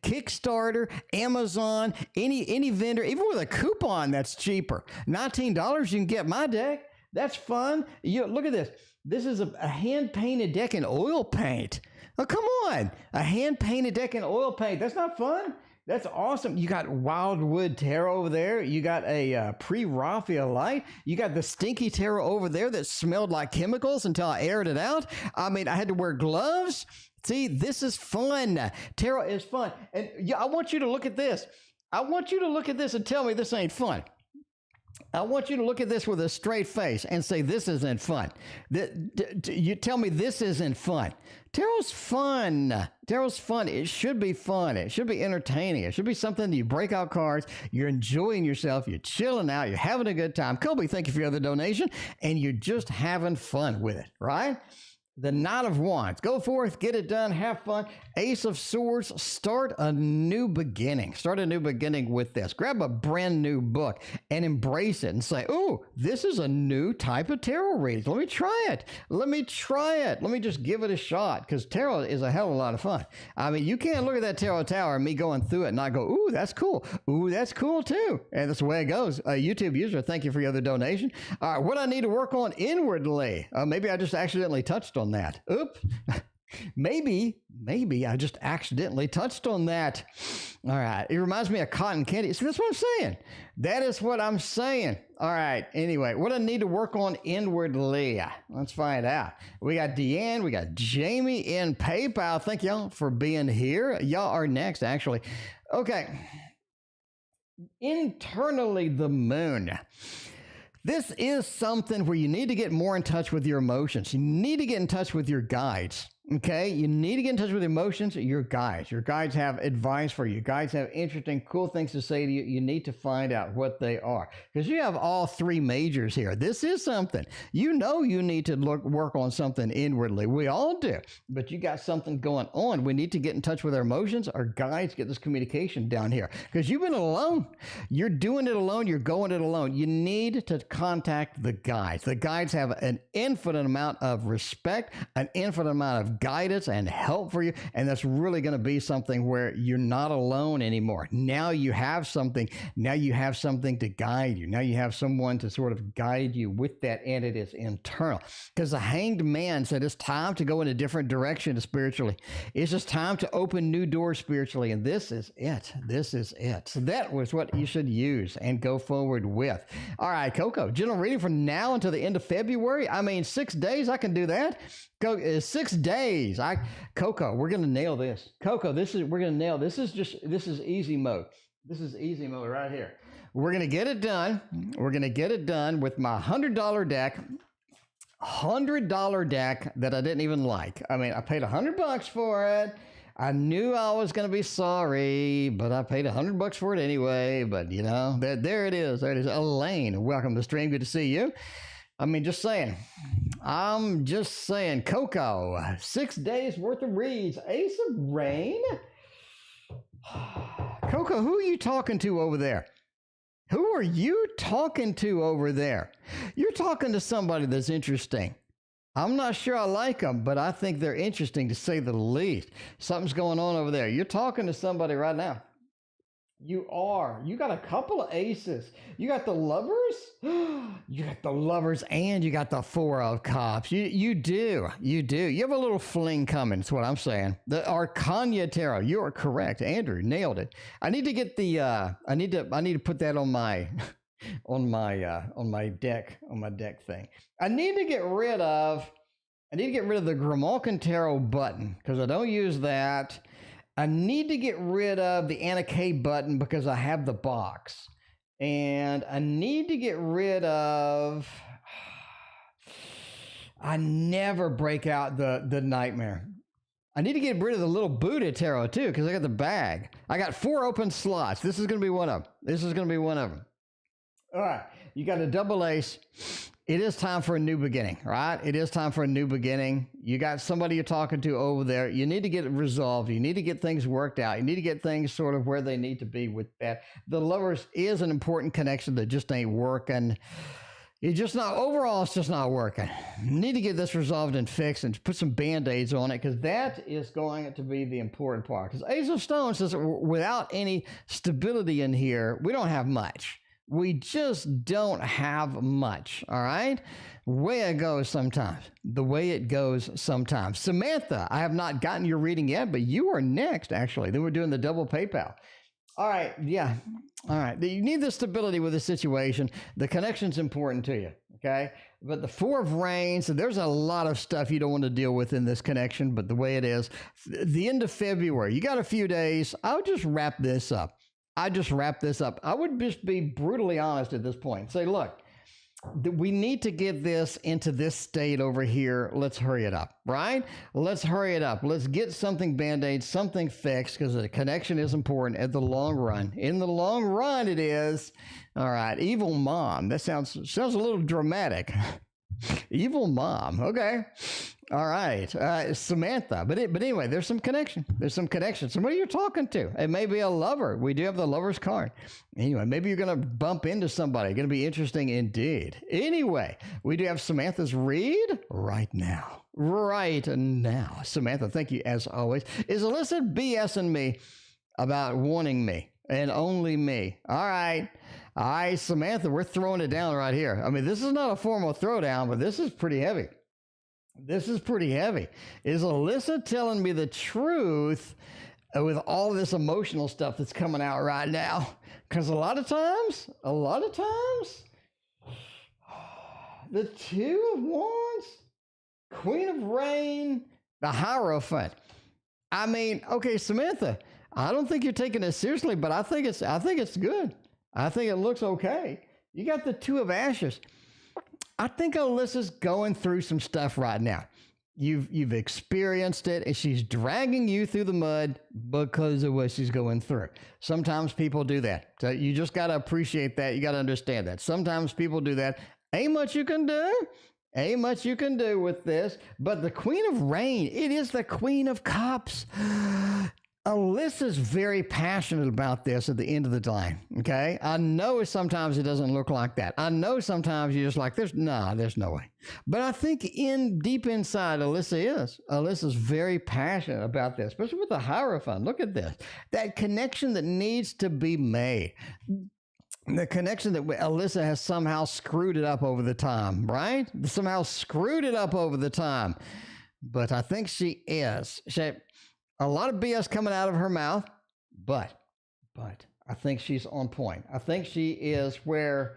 Kickstarter, Amazon, any vendor, even with a coupon. That's cheaper. $19, you can get my deck. That's fun. Look at this. This is a hand painted deck in oil paint. Oh, come on, a hand painted deck in oil paint. That's not fun. That's awesome. You got Wildwood Tarot over there. You got a pre-Raphaelite. You got the Stinky Tarot over there that smelled like chemicals until I aired it out. I mean, I had to wear gloves. See, this is fun. Tarot is fun. And I want you to look at this. I want you to look at this and tell me this ain't fun. I want you to look at this with a straight face and say, this isn't fun. You tell me this isn't fun. Tarot's fun. Tarot's fun. It should be fun. It should be entertaining. It should be something that you break out cards, you're enjoying yourself, you're chilling out, you're having a good time. Kobe, thank you for your other donation. And you're just having fun with it, right? The Knight of Wands. Go forth, get it done, have fun. Ace of Swords, start a new beginning. Start a new beginning with this. Grab a brand new book and embrace it and say, oh, this is a new type of tarot reading. Let me try it. Let me try it. Let me just give it a shot, because tarot is a hell of a lot of fun. I mean, you can't look at that tarot tower and me going through it and not go, ooh, that's cool. Ooh, that's cool too. And that's the way it goes. A YouTube user, thank you for your other donation. All right, what I need to work on inwardly. Maybe I just accidentally touched on that. Oops. maybe I just accidentally touched on that. All right. It reminds me of cotton candy. See, that's what I'm saying. That is what I'm saying. All right. Anyway, what I need to work on inwardly. Let's find out. We got Deanne. We got Jamie in PayPal. Thank y'all for being here. Y'all are next, actually. Okay. Internally, the moon. This is something where you need to get more in touch with your emotions. You need to get in touch with your guides. Okay, you need to get in touch with emotions. Your guides have advice for you. Your guides have interesting, cool things to say to you. You need to find out what they are, because you have all three majors here. This is something you need to work on something inwardly. We all do, but you got something going on. We need to get in touch with our emotions. Our guides get this communication down here, because you've been alone. You're doing it alone. You're going it alone. You need to contact the guides. The guides have an infinite amount of respect, an infinite amount of guidance and help for you, and that's really going to be something where you're not alone anymore. Now you have something. Now you have something to guide you. Now you have someone to sort of guide you with that, and it is internal. Because the Hanged Man said it's time to go in a different direction spiritually. It's just time to open new doors spiritually, and this is it. This is it. So that was what you should use and go forward with. All right, Coco, general reading from now until the end of February. I mean, 6 days, I can do that. 6 days. Coco, we're gonna nail this. Coco, we're gonna nail this. This is easy mode. This is easy mode right here. We're gonna get it done. We're gonna get it done with my $100 deck. $100 deck that I didn't even like. I mean, I paid $100 for it. I knew I was going to be sorry, but I paid $100 for it anyway. But you know, there it is. There it is. Elaine, welcome to the stream. Good to see you. I mean, just saying. I'm just saying. Coco, 6 days worth of reads. Ace of Rain. Coco, who are you talking to over there? Who are you talking to over there? You're talking to somebody that's interesting. I'm not sure I like them, but I think they're interesting, to say the least. Something's going on over there. You're talking to somebody right now. You are. You got a couple of aces. You got the Lovers. You got the Lovers, and you got the Four of Cups. You do. You do. You have a little fling coming. That's what I'm saying. The Arcana Tarot. You are correct. Andrew nailed it. I need to get the. I need to put that on my. on my deck thing. I need to get rid of the Grimalkin Tarot button, because I don't use that. I need to get rid of the Anna K button because I have the box. And I need to get rid of, I never break out the Nightmare. I need to get rid of the little Buddha tarot too, because I got the bag. I got 4 open slots. This is going to be one of them. All right. You got a double ace. It is time for a new beginning, right? It is time for a new beginning. You got somebody you're talking to over there. You need to get it resolved. You need to get things worked out. You need to get things sort of where they need to be with that. The Lovers is an important connection that just ain't working. It's just not, overall, it's just not working. You need to get this resolved and fixed and put some Band-Aids on it, because that is going to be the important part. Because Ace of Stones says without any stability in here, we don't have much. We just don't have much, all right? Way it goes sometimes. The way it goes sometimes. Samantha, I have not gotten your reading yet, but you are next, actually. Then we're doing the double PayPal. All right, yeah. All right, you need the stability with the situation. The connection's important to you, okay? But the 4 of Reigns, there's a lot of stuff you don't want to deal with in this connection, but the way it is, the end of February, you got a few days. I'll just wrap this up. I would just be brutally honest at this point. Say, look, we need to get this into this state over here. Let's hurry it up, right? Let's hurry it up. Let's get something Band-Aid, something fixed, because the connection is important at the long run. In the long run, it is. All right, evil mom. That sounds a little dramatic. Evil mom. Okay. All right. Samantha. But anyway, there's some connection. Somebody you're talking to. It may be a lover. We do have the lover's card. Anyway, maybe you're going to bump into somebody. Going to be interesting indeed. Anyway, we do have Samantha's read right now. Samantha, thank you as always. Is Alyssa BSing me about wanting me and only me? All right. Samantha, we're throwing it down right here. I mean, this is not a formal throwdown, but this is pretty heavy. Is Alyssa telling me the truth with all this emotional stuff that's coming out right now? Because a lot of times, the 2 of Wands, Queen of Rain, the Hierophant. I mean, okay, Samantha, I don't think you're taking it seriously, but I think it's good. I think it looks okay. You got the 2 of Ashes. I think Alyssa's going through some stuff right now. You've experienced it, and she's dragging you through the mud because of what she's going through. Sometimes people do that. So you just got to appreciate that. You got to understand that. Sometimes people do that. Ain't much you can do with this. But the Queen of Rain, it is the Queen of Cups. Alyssa's very passionate about this at the end of the line, okay? I know sometimes it doesn't look like that. I know sometimes you're just like, there's no way. But I think deep inside, Alyssa's very passionate about this, especially with the Hierophant. Look at this. That connection that needs to be made. The connection that Alyssa has somehow screwed it up over the time, right? But I think she is. A lot of BS coming out of her mouth, but I think she's on point. I think she is where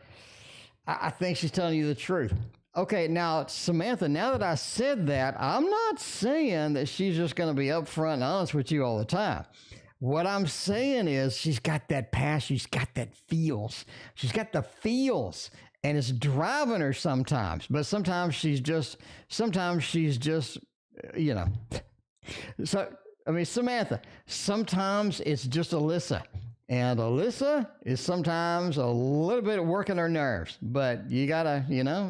I think she's telling you the truth. Okay, now, Samantha, now that I said that, I'm not saying that she's just going to be upfront and honest with you all the time. What I'm saying is she's got that passion. She's got that feels. She's got the feels, and it's driving her sometimes. But sometimes she's just, you know. So, I mean, Samantha, sometimes it's just Alyssa. And Alyssa is sometimes a little bit working her nerves. But you got to,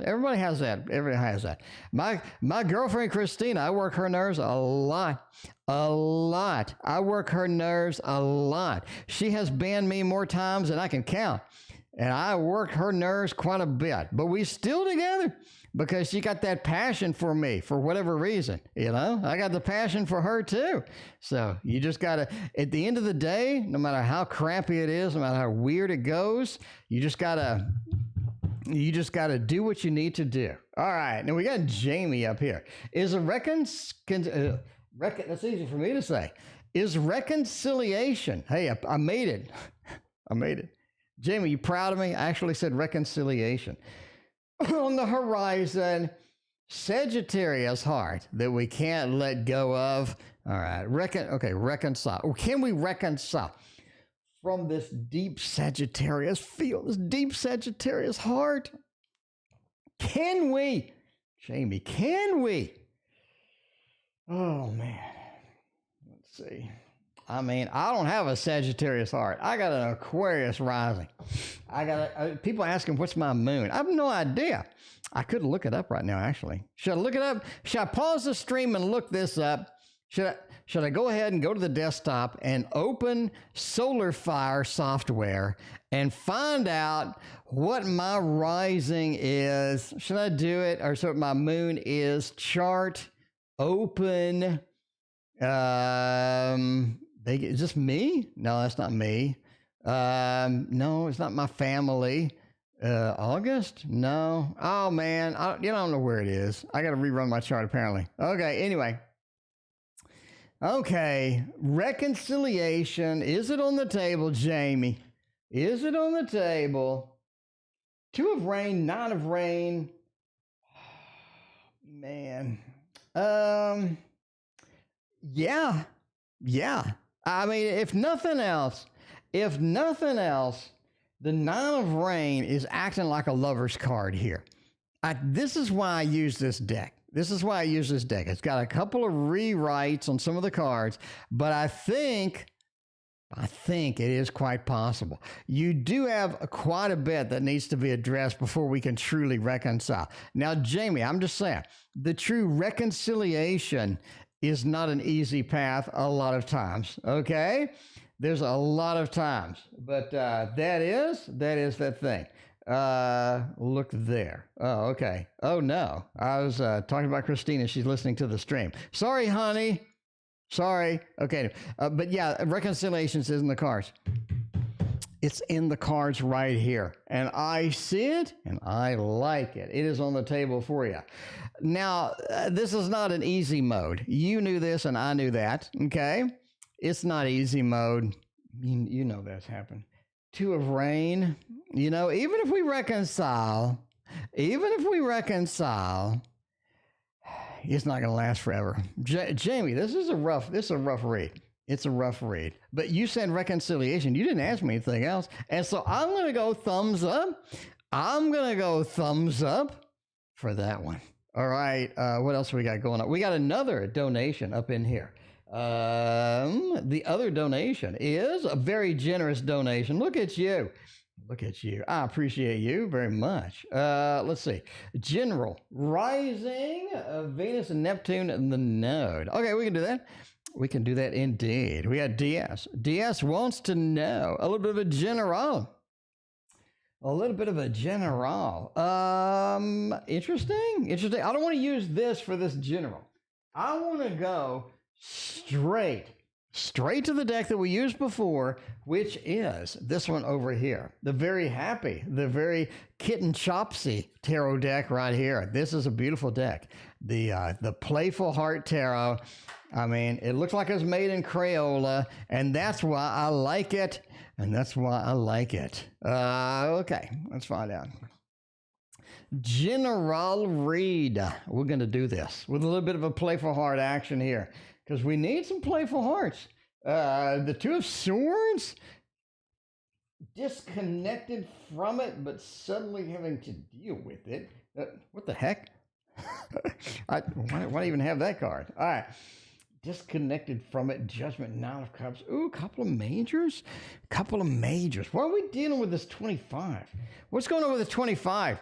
everybody has that. My girlfriend, Christina, I work her nerves a lot. I work her nerves a lot. She has banned me more times than I can count. And I work her nerves quite a bit. But we still together. Because she got that passion for me for whatever reason, I got the passion for her too. So you just got to, at the end of the day, no matter how crappy it is, no matter how weird it goes, you just got to do what you need to do. All right. Now we got Jamie up here. That's easy for me to say. Is reconciliation. Hey, I made it. Jamie, you proud of me? I actually said reconciliation. On the horizon, Sagittarius heart that we can't let go of. All right, reconcile. Can we reconcile from this deep Sagittarius feel, this deep Sagittarius heart? Can we, Jamie? Can we? Oh man, see. I mean, I don't have a Sagittarius heart. I got an Aquarius rising. People asking what's my moon. I have no idea. I could look it up right now, actually. Should I look it up? Should I pause the stream and look this up? Should I go ahead and go to the desktop and open SolarFire software and find out what my rising is? Should I do it? Or so my moon is chart open. Is this me? No, that's not me. No, it's not my family. August? No. Oh man, I don't know where it is. I got to rerun my chart apparently. Okay, anyway. Okay, reconciliation. Is it on the table, Jamie? Is it on the table? 2 of rain, 9 of rain. Man. Yeah. I mean, if nothing else, the 9 of rain is acting like a lover's card here. This is why I use this deck. It's got a couple of rewrites on some of the cards, but I think it is quite possible. You do have quite a bit that needs to be addressed before we can truly reconcile. Now, Jamie, I'm just saying, the true reconciliation is not an easy path a lot of times, okay? There's a lot of times, but that is that thing. Look there. Oh, okay. Oh, no. I was talking about Christina. She's listening to the stream. Sorry, honey. Sorry. Okay. But yeah, reconciliations is in the cards. It's in the cards right here. And I see it, and I like it. It is on the table for you. Now, this is not an easy mode. You knew this, and I knew that, okay? It's not easy mode. You know that's happened. 2 of rain. Even if we reconcile, it's not going to last forever. Jamie, this is a rough read. It's a rough read. But you said reconciliation. You didn't ask me anything else. And so I'm going to go thumbs up. For that one. All right. What else we got going on? We got another donation up in here. The other donation is a very generous donation. Look at you. I appreciate you very much. Let's see. General rising Venus and Neptune in the node. Okay, we can do that. We can do that indeed. We got DS. DS wants to know a little bit of a general. Interesting. I don't want to use this for this general. I want to go straight to the deck that we used before, which is this one over here. The very happy, the very kitten chopsy tarot deck right here. This is a beautiful deck. The Playful Heart Tarot. I mean, it looks like it's made in Crayola, and that's why I like it. Okay, let's find out. General read. We're going to do this with a little bit of a playful heart action here because we need some playful hearts. The 2 of Swords, disconnected from it, but suddenly having to deal with it. What the heck? Why even have that card? All right. Disconnected from it, Judgment, 9 of Cups. Ooh, couple of majors. Why are we dealing with this 25? What's going on with this 25?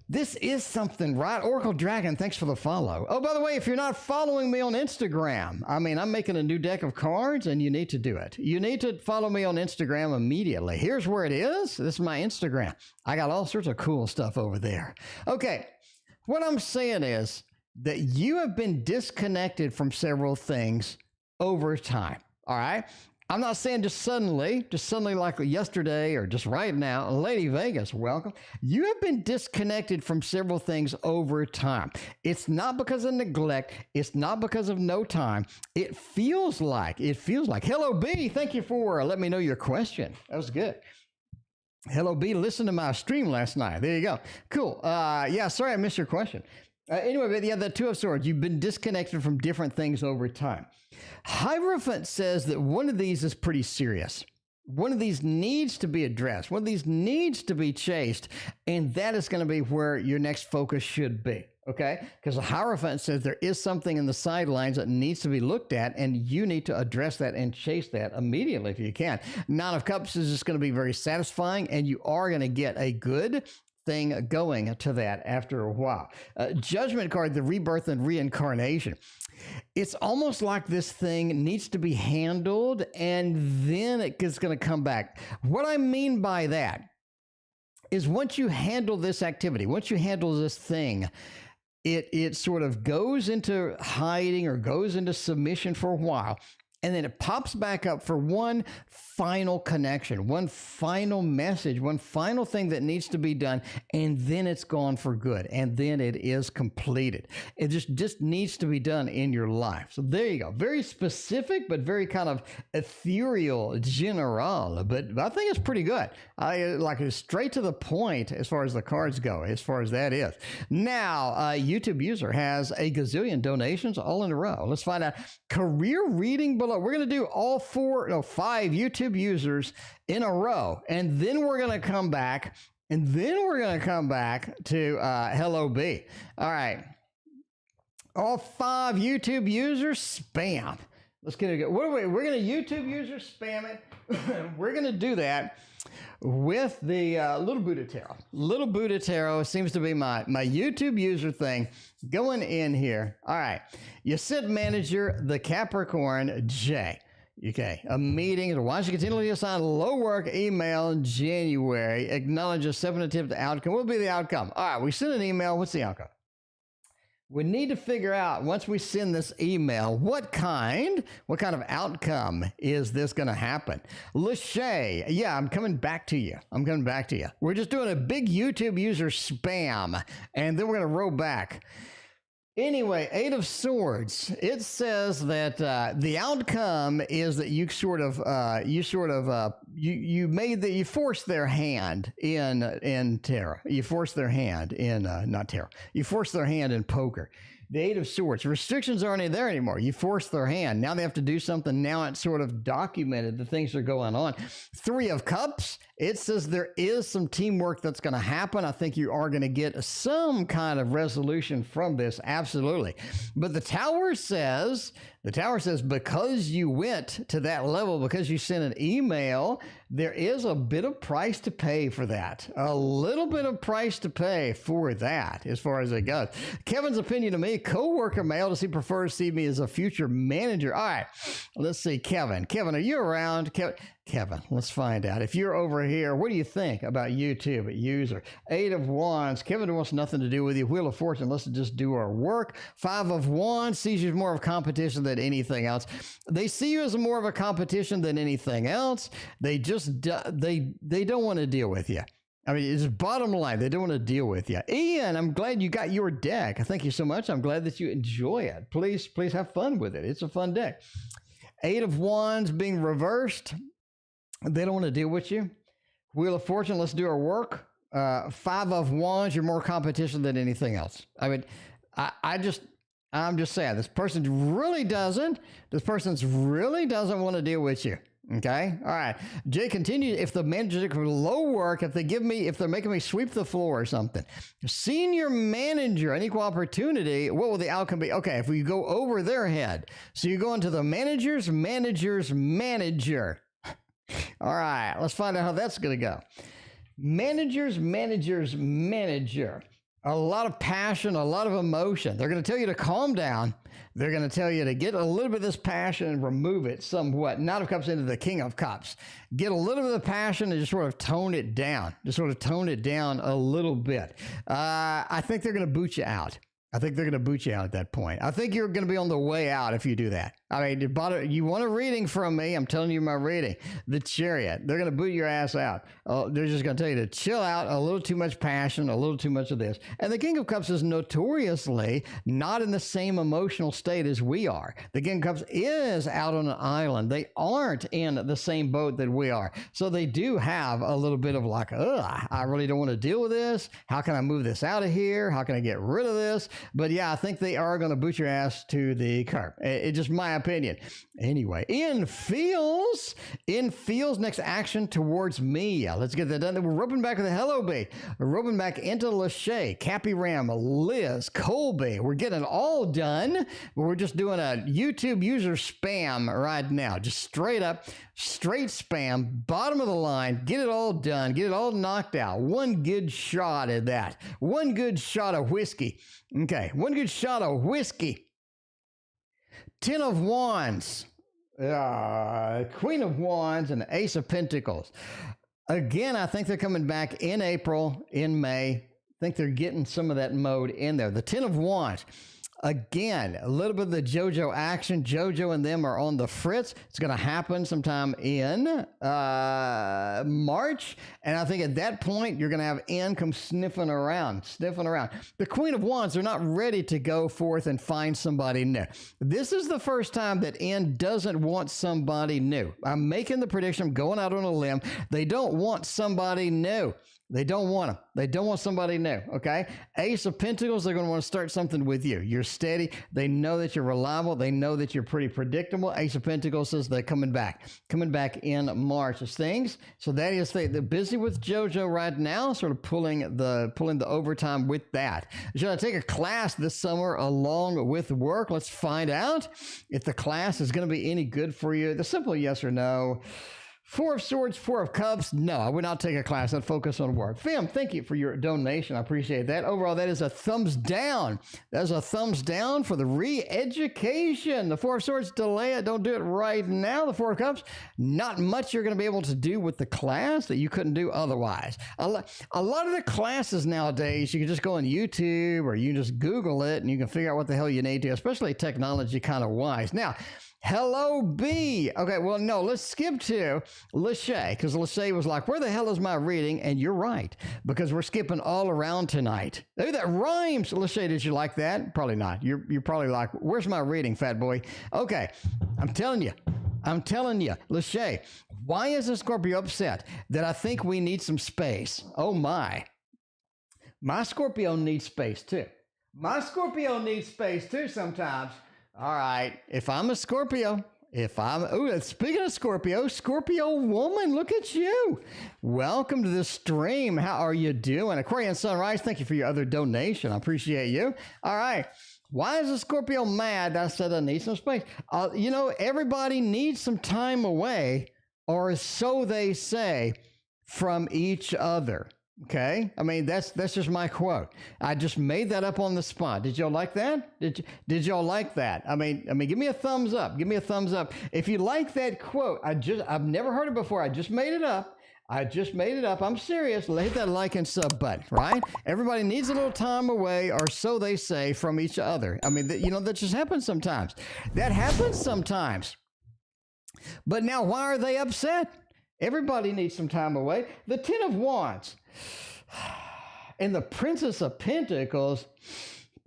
This is something, right? Oracle Dragon, thanks for the follow. Oh, by the way, if you're not following me on Instagram, I'm making a new deck of cards, and you need to do it. You need to follow me on Instagram immediately. Here's where it is. This is my Instagram. I got all sorts of cool stuff over there. Okay, what I'm saying is that you have been disconnected from several things over time, all right? I'm not saying just suddenly like yesterday or just right now. Lady Vegas, welcome. You have been disconnected from several things over time. It's not because of neglect. It's not because of no time. It feels like. Hello, B. Thank you for letting me know your question. That was good. Hello, B. Listen to my stream last night. There you go. Cool. Yeah, sorry I missed your question. Anyway, but yeah, the 2 of Swords, you've been disconnected from different things over time. Hierophant says that one of these is pretty serious. One of these needs to be addressed. One of these needs to be chased. And that is going to be where your next focus should be. Okay? Because the Hierophant says there is something in the sidelines that needs to be looked at, and you need to address that and chase that immediately if you can. Nine of Cups is just going to be very satisfying, and you are going to get a good thing going to that after a while. Judgment card, the rebirth and reincarnation. It's almost like this thing needs to be handled and then it's going to come back. What I mean by that is once you handle this activity, once you handle this thing, it sort of goes into hiding or goes into submission for a while. And then it pops back up for one final connection, one final message, one final thing that needs to be done. And then it's gone for good. And then it is completed. It just needs to be done in your life. So there you go. Very specific, but very kind of ethereal, general. But I think it's pretty good. I like it straight to the point as far as the cards go, as far as that is. Now, YouTube user has a gazillion donations all in a row. Let's find out. Career reading below. We're going to do all 5 YouTube users in a row. And then we're going to come back. And then we're going to come back to Hello B. All right. All 5 YouTube users, spam. Let's get it. What are we? We're going to YouTube user spam it. We're going to do that with the Little Buddha Tarot. Little Buddha Tarot seems to be my YouTube user thing going in here. All right. You sit manager, the Capricorn J. Okay. A meeting. Why don't you continually assign low work email in January? Acknowledge a 7 attempt outcome. What will be the outcome? All right. We send an email. What's the outcome? We need to figure out, once we send this email, what kind of outcome is this going to happen? Lachey, yeah, I'm coming back to you. We're just doing a big YouTube user spam, and then we're going to roll back. Anyway, 8 of Swords. It says that the outcome is that you force their hand in tarot. You force their hand in not tarot. You force their hand in poker. The 8 of Swords. Restrictions aren't there anymore. You force their hand. Now they have to do something. Now it's sort of documented. The things are going on. 3 of Cups. It says there is some teamwork that's going to happen. I think you are going to get some kind of resolution from this. Absolutely. But the Tower says because you went to that level, because you sent an email, there is a bit of price to pay for that. A little bit of price to pay for that as far as it goes. Kevin's opinion of me, co-worker mail, does he prefer to see me as a future manager? All right, let's see. Kevin, are you around? Kevin, let's find out. If you're over here, what do you think about YouTube user? 8 of Wands. Kevin wants nothing to do with you. Wheel of Fortune, let's just do our work. 5 of Wands sees you as more of a competition than anything else. They see you as more of a competition than anything else. They just, they don't want to deal with you. I mean, it's bottom line. They don't want to deal with you. Ian, I'm glad you got your deck. Thank you so much. I'm glad that you enjoy it. Please have fun with it. It's a fun deck. 8 of Wands being reversed. They don't want to deal with you. Wheel of Fortune, let's do our work. 5 of Wands, you're more competition than anything else. I mean, I'm just saying, this person really doesn't want to deal with you. Okay. All right. Jay continues. If the manager for low work, if they're making me sweep the floor or something, senior manager, an equal opportunity, what will the outcome be? Okay. If we go over their head, so you go into the manager's manager. All right, let's find out how that's going to go. Manager's manager. A lot of passion, a lot of emotion. They're going to tell you to calm down. They're going to tell you to get a little bit of this passion and remove it somewhat. Knight of Cups into the King of Cups. Get a little bit of the passion and just sort of tone it down. A little bit. I think they're going to boot you out. At that point. I think you're going to be on the way out if you do that. I mean, you want a reading from me, I'm telling you my reading. The Chariot, they're going to boot your ass out. They're just going to tell you to chill out, a little too much passion, a little too much of this. And the King of Cups is notoriously not in the same emotional state as we are. The King of Cups is out on an island. They aren't in the same boat that we are. So they do have a little bit of like, I really don't want to deal with this. How can I move this out of here? How can I get rid of this? But yeah, I think they are going to boot your ass to the curb. It's just my opinion. Anyway, in feels next action towards me. Let's get that done. Then we're roping back to the Hello Bee. We're roping back into Lachey, Cappy Ram, Liz, Colby. We're getting it all done. We're just doing a YouTube user spam right now. Just straight up, straight spam, bottom of the line. Get it all done. Get it all knocked out. One good shot at that. One good shot of whiskey. Okay, one good shot of whiskey. 10 of Wands, Queen of Wands, and Ace of Pentacles. Again, I think they're coming back in April, in May. I think they're getting some of that mode in there. The 10 of Wands. Again, a little bit of the JoJo action. JoJo and them are on the fritz. It's going to happen sometime in March. And I think at that point, you're going to have N come sniffing around. The Queen of Wands, they're not ready to go forth and find somebody new. This is the first time that N doesn't want somebody new. I'm making the prediction. I'm going out on a limb. They don't want somebody new. They don't want them. They don't want somebody new, okay? Ace of Pentacles, they're going to want to start something with you. You're steady. They know that you're reliable. They know that you're pretty predictable. Ace of Pentacles says they're coming back in March as things. So that is, they're busy with JoJo right now, sort of pulling the overtime with that. Should I take a class this summer along with work? Let's find out if the class is going to be any good for you. The simple yes or no. 4 of Swords, 4 of Cups. No, I would not take a class. I'd focus on work. Fam, thank you for your donation. I appreciate that. Overall, that is a thumbs down. That is a thumbs down for the re-education. The 4 of Swords, delay it. Don't do it right now. The 4 of Cups, not much you're going to be able to do with the class that you couldn't do otherwise. A lot of the classes nowadays, you can just go on YouTube or you can just Google it and you can figure out what the hell you need to, especially technology kind of wise. Now, Hello B. Okay, well, no, let's skip to Lachey, because Lachey was like, where the hell is my reading? And you're right, because we're skipping all around tonight. Hey, that rhymes. Lachey, did you like that? Probably not. You're probably like, where's my reading, fat boy? Okay, I'm telling you, Lachey, why is the Scorpio upset that I think we need some space? Oh, my. My Scorpio needs space, too. Sometimes. All right, if I'm a Scorpio, speaking of Scorpio woman, look at you. Welcome to the stream. How are you doing? Aquarian Sunrise, thank you for your other donation. I appreciate you. All right. Why is a Scorpio mad that I said I need some space? Everybody needs some time away, or so they say, from each other. Okay, I mean that's just my quote. I just made that up on the spot. Did y'all like that? Did y'all like that? I mean, give me a thumbs up. Give me a thumbs up if you like that quote. I've never heard it before. I just made it up. I'm serious. Hit that like and sub button, right? Everybody needs a little time away, or so they say, from each other. I mean, that just happens sometimes. That happens sometimes. But now, why are they upset? Everybody needs some time away. The 10 of Wands and the Princess of Pentacles.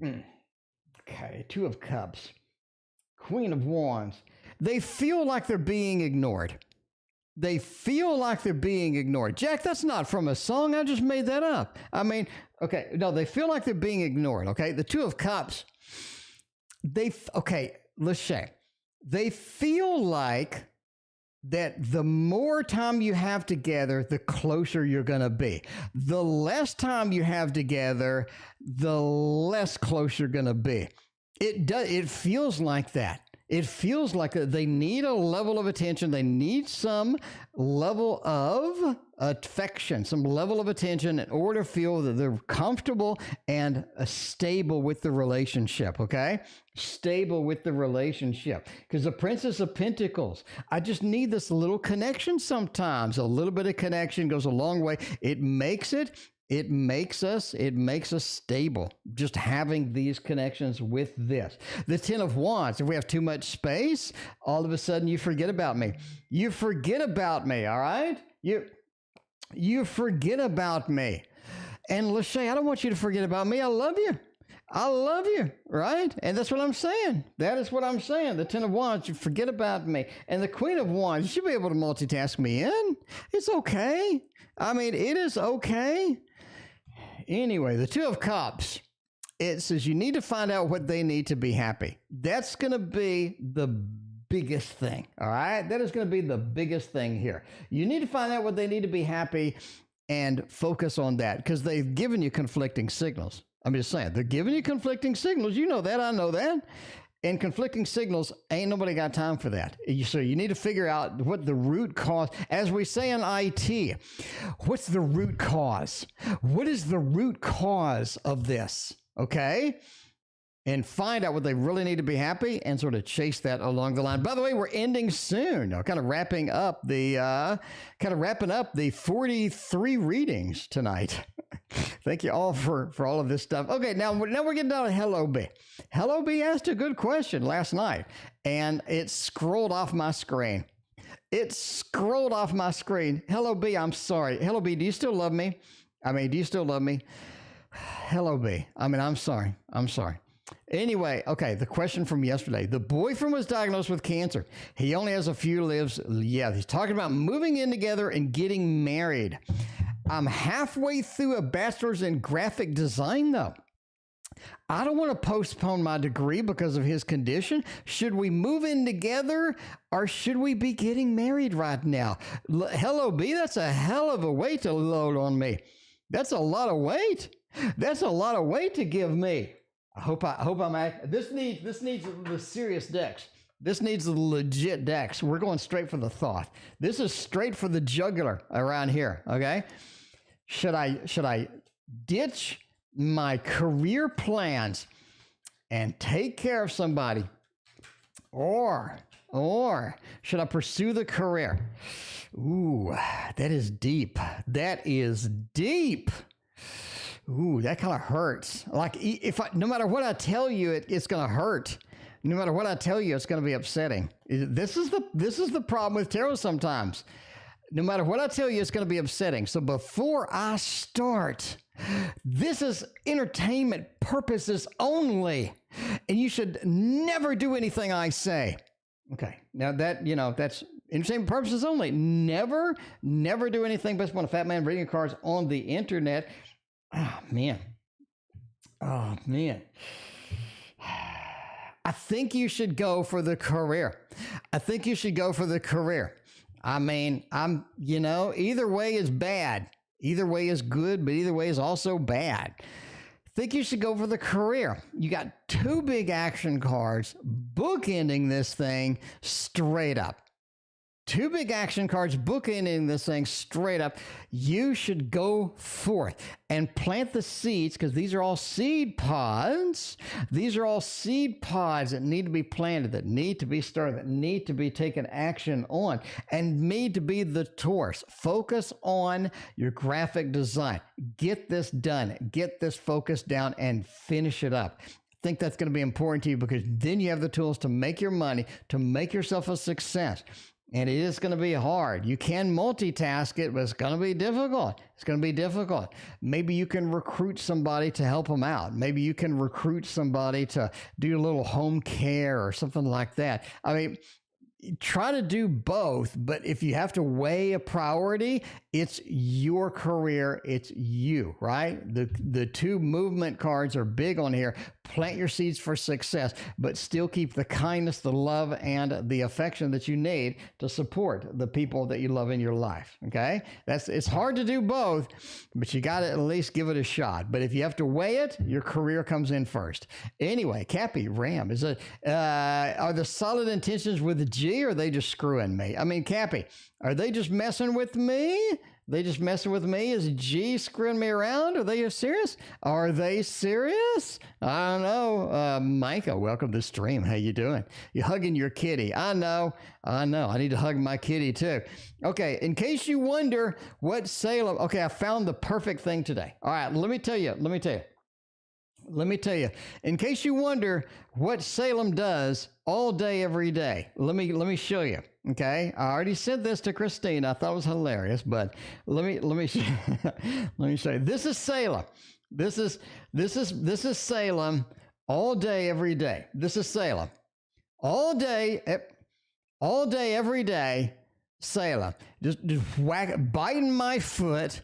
Okay, 2 of Cups, Queen of Wands. They feel like they're being ignored. Jack, that's not from a song. I just made that up. I mean, okay, no, they feel like they're being ignored, okay? The 2 of Cups, Lachey, they feel like that the more time you have together, the closer you're going to be. The less time you have together, the less close you're going to be. It feels like that. It feels like they need a level of attention. They need some level of affection, some level of attention in order to feel that they're comfortable and stable with the relationship, okay? Stable with the relationship. Because the Princess of Pentacles, I just need this little connection sometimes. A little bit of connection goes a long way. It makes us stable, just having these connections with this. The 10 of Wands, if we have too much space, all of a sudden you forget about me. You forget about me, all right? You forget about me. And Lachey, I don't want you to forget about me. I love you, right? And that's what I'm saying. That is what I'm saying. The 10 of Wands, you forget about me. And the Queen of Wands, you should be able to multitask me in. It's okay. I mean, it is okay. Anyway, the 2 of Cups, it says you need to find out what they need to be happy. That's going to be the biggest thing. All right. That is going to be the biggest thing here. You need to find out what they need to be happy and focus on that, because they've given you conflicting signals. I'm just saying, they're giving you conflicting signals. You know that. I know that. And conflicting signals, ain't nobody got time for that. So you need to figure out what the root cause, as we say in IT, what's the root cause? What is the root cause of this? Okay? And find out what they really need to be happy and sort of chase that along the line. By the way, we're ending soon. Kind of wrapping up the 43 readings tonight. Thank you all for all of this stuff. Okay, now we're getting down to Hello B. Hello B asked a good question last night, and it scrolled off my screen. Hello B, I'm sorry. Hello B, do you still love me? Hello B, I'm sorry. Anyway, okay, the question from yesterday. The boyfriend was diagnosed with cancer. He only has a few lives. Yeah, he's talking about moving in together and getting married. I'm halfway through a bachelor's in graphic design, though. I don't want to postpone my degree because of his condition. Should we move in together, or should we be getting married right now? Hello, B, that's a hell of a weight to load on me. That's a lot of weight. That's a lot of weight to give me. I hope I'm accurate. This needs the serious decks. This needs the legit decks. We're going straight for the thought. This is straight for the jugular around here. Okay. Should I ditch my career plans and take care of somebody, or should I pursue the career? Ooh, that is deep. Ooh, that kind of hurts. Like, no matter what I tell you, it's going to hurt. No matter what I tell you, it's going to be upsetting. This is the problem with tarot sometimes. No matter what I tell you, it's going to be upsetting. So before I start, this is entertainment purposes only, and you should never do anything I say. Okay, now that's entertainment purposes only. Never do anything based upon a fat man reading cards on the internet. Oh, man. I think you should go for the career. Either way is bad. Either way is good, but either way is also bad. I think you should go for the career. You got two big action cards bookending this thing straight up. Two big action cards bookending this thing straight up. You should go forth and plant the seeds, because these are all seed pods. These are all seed pods that need to be planted, that need to be started, that need to be taken action on, and need to be the Taurus. Focus on your graphic design. Get this done. Get this focus down and finish it up. I think that's going to be important to you, because then you have the tools to make your money, to make yourself a success. And it is going to be hard. You can multitask it, but it's going to be difficult. Maybe you can recruit somebody to help them out. Maybe you can recruit somebody to do a little home care or something like that. Try to do both, but if you have to weigh a priority, it's your career, it's you, right? The two movement cards are big on here. Plant your seeds for success, but still keep the kindness, the love, and the affection that you need to support the people that you love in your life, okay? It's hard to do both, but you got to at least give it a shot. But if you have to weigh it, your career comes in first. Anyway, Cappy, Ram, are the solid intentions with the G, or are they just screwing me? Cappy, are they just messing with me? Is G screwing me around? Are they serious? I don't know. Micah, welcome to the stream. How you doing? You hugging your kitty. I know. I need to hug my kitty too. Okay, in case you wonder what Salem... Okay, I found the perfect thing today. All right, let me tell you. In case you wonder what Salem does all day, every day, let me show you. Okay, I already said this to Christine. I thought it was hilarious, but let me let me show you. This is Salem. This is Salem all day, every day. This is Salem all day, every day. Salem just biting my foot,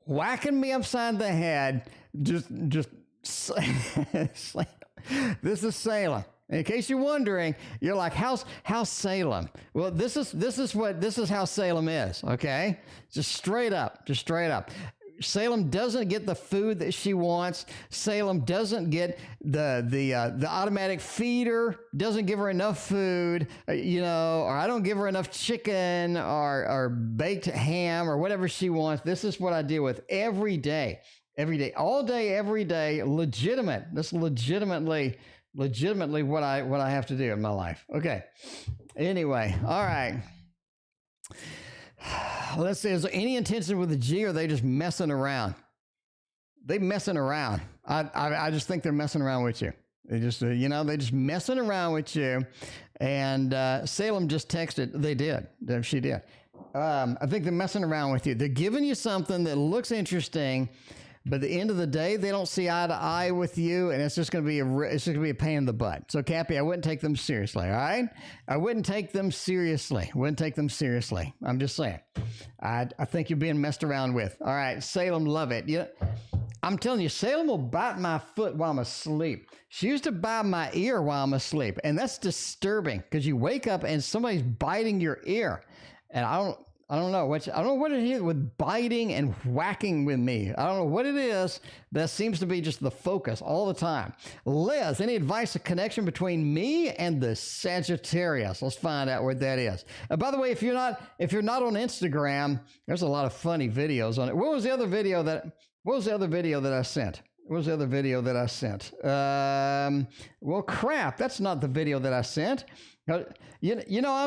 whacking me upside the head, just. This is Salem. In case you're wondering, you're like, how's Salem? Well, this is how Salem is, okay? Just straight up. Salem doesn't get the food that she wants. Salem doesn't get the automatic feeder, doesn't give her enough food, or I don't give her enough chicken or baked ham or whatever she wants. This is what I deal with every day, all day, every day. Legitimate. That's legitimately what I have to do in my life. Okay. Anyway, all right. Let's see, is there any intention with the G, or are they just messing around? They messing around. I just think they're messing around with you. They just, they just messing around with you. And Salem just texted. They did. She did. I think they're messing around with you. They're giving you something that looks interesting, but at the end of the day, they don't see eye to eye with you, and it's just going to be a pain in the butt. So, Cappy, I wouldn't take them seriously, all right? I wouldn't take them seriously. I'm just saying. I think you're being messed around with. All right, Salem, love it. I'm telling you, Salem will bite my foot while I'm asleep. She used to bite my ear while I'm asleep, and that's disturbing because you wake up and somebody's biting your ear, and I don't know what it is with biting and whacking with me. I don't know what it is. That seems to be just the focus all the time. Liz, any advice, a connection between me and the Sagittarius? Let's find out what that is. By the way, if you're not on Instagram, there's a lot of funny videos on it. What was the other video that I sent? Well, crap, that's not the video that I sent. I'll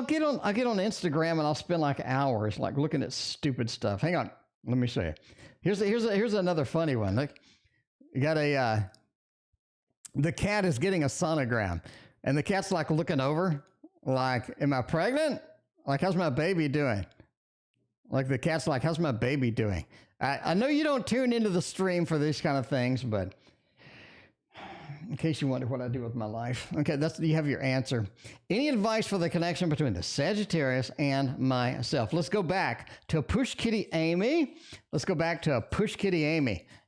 get on Instagram and I'll spend like hours like looking at stupid stuff. Hang on, let me show you. Here's another funny one. Like, you got the cat is getting a sonogram, and the cat's like looking over, like, am I pregnant? Like, how's my baby doing? Like, the cat's like, how's my baby doing? I know you don't tune into the stream for these kind of things, but in case you wonder what I do with my life. Okay, you have your answer. Any advice for the connection between the Sagittarius and myself? Let's go back to Push Kitty Amy.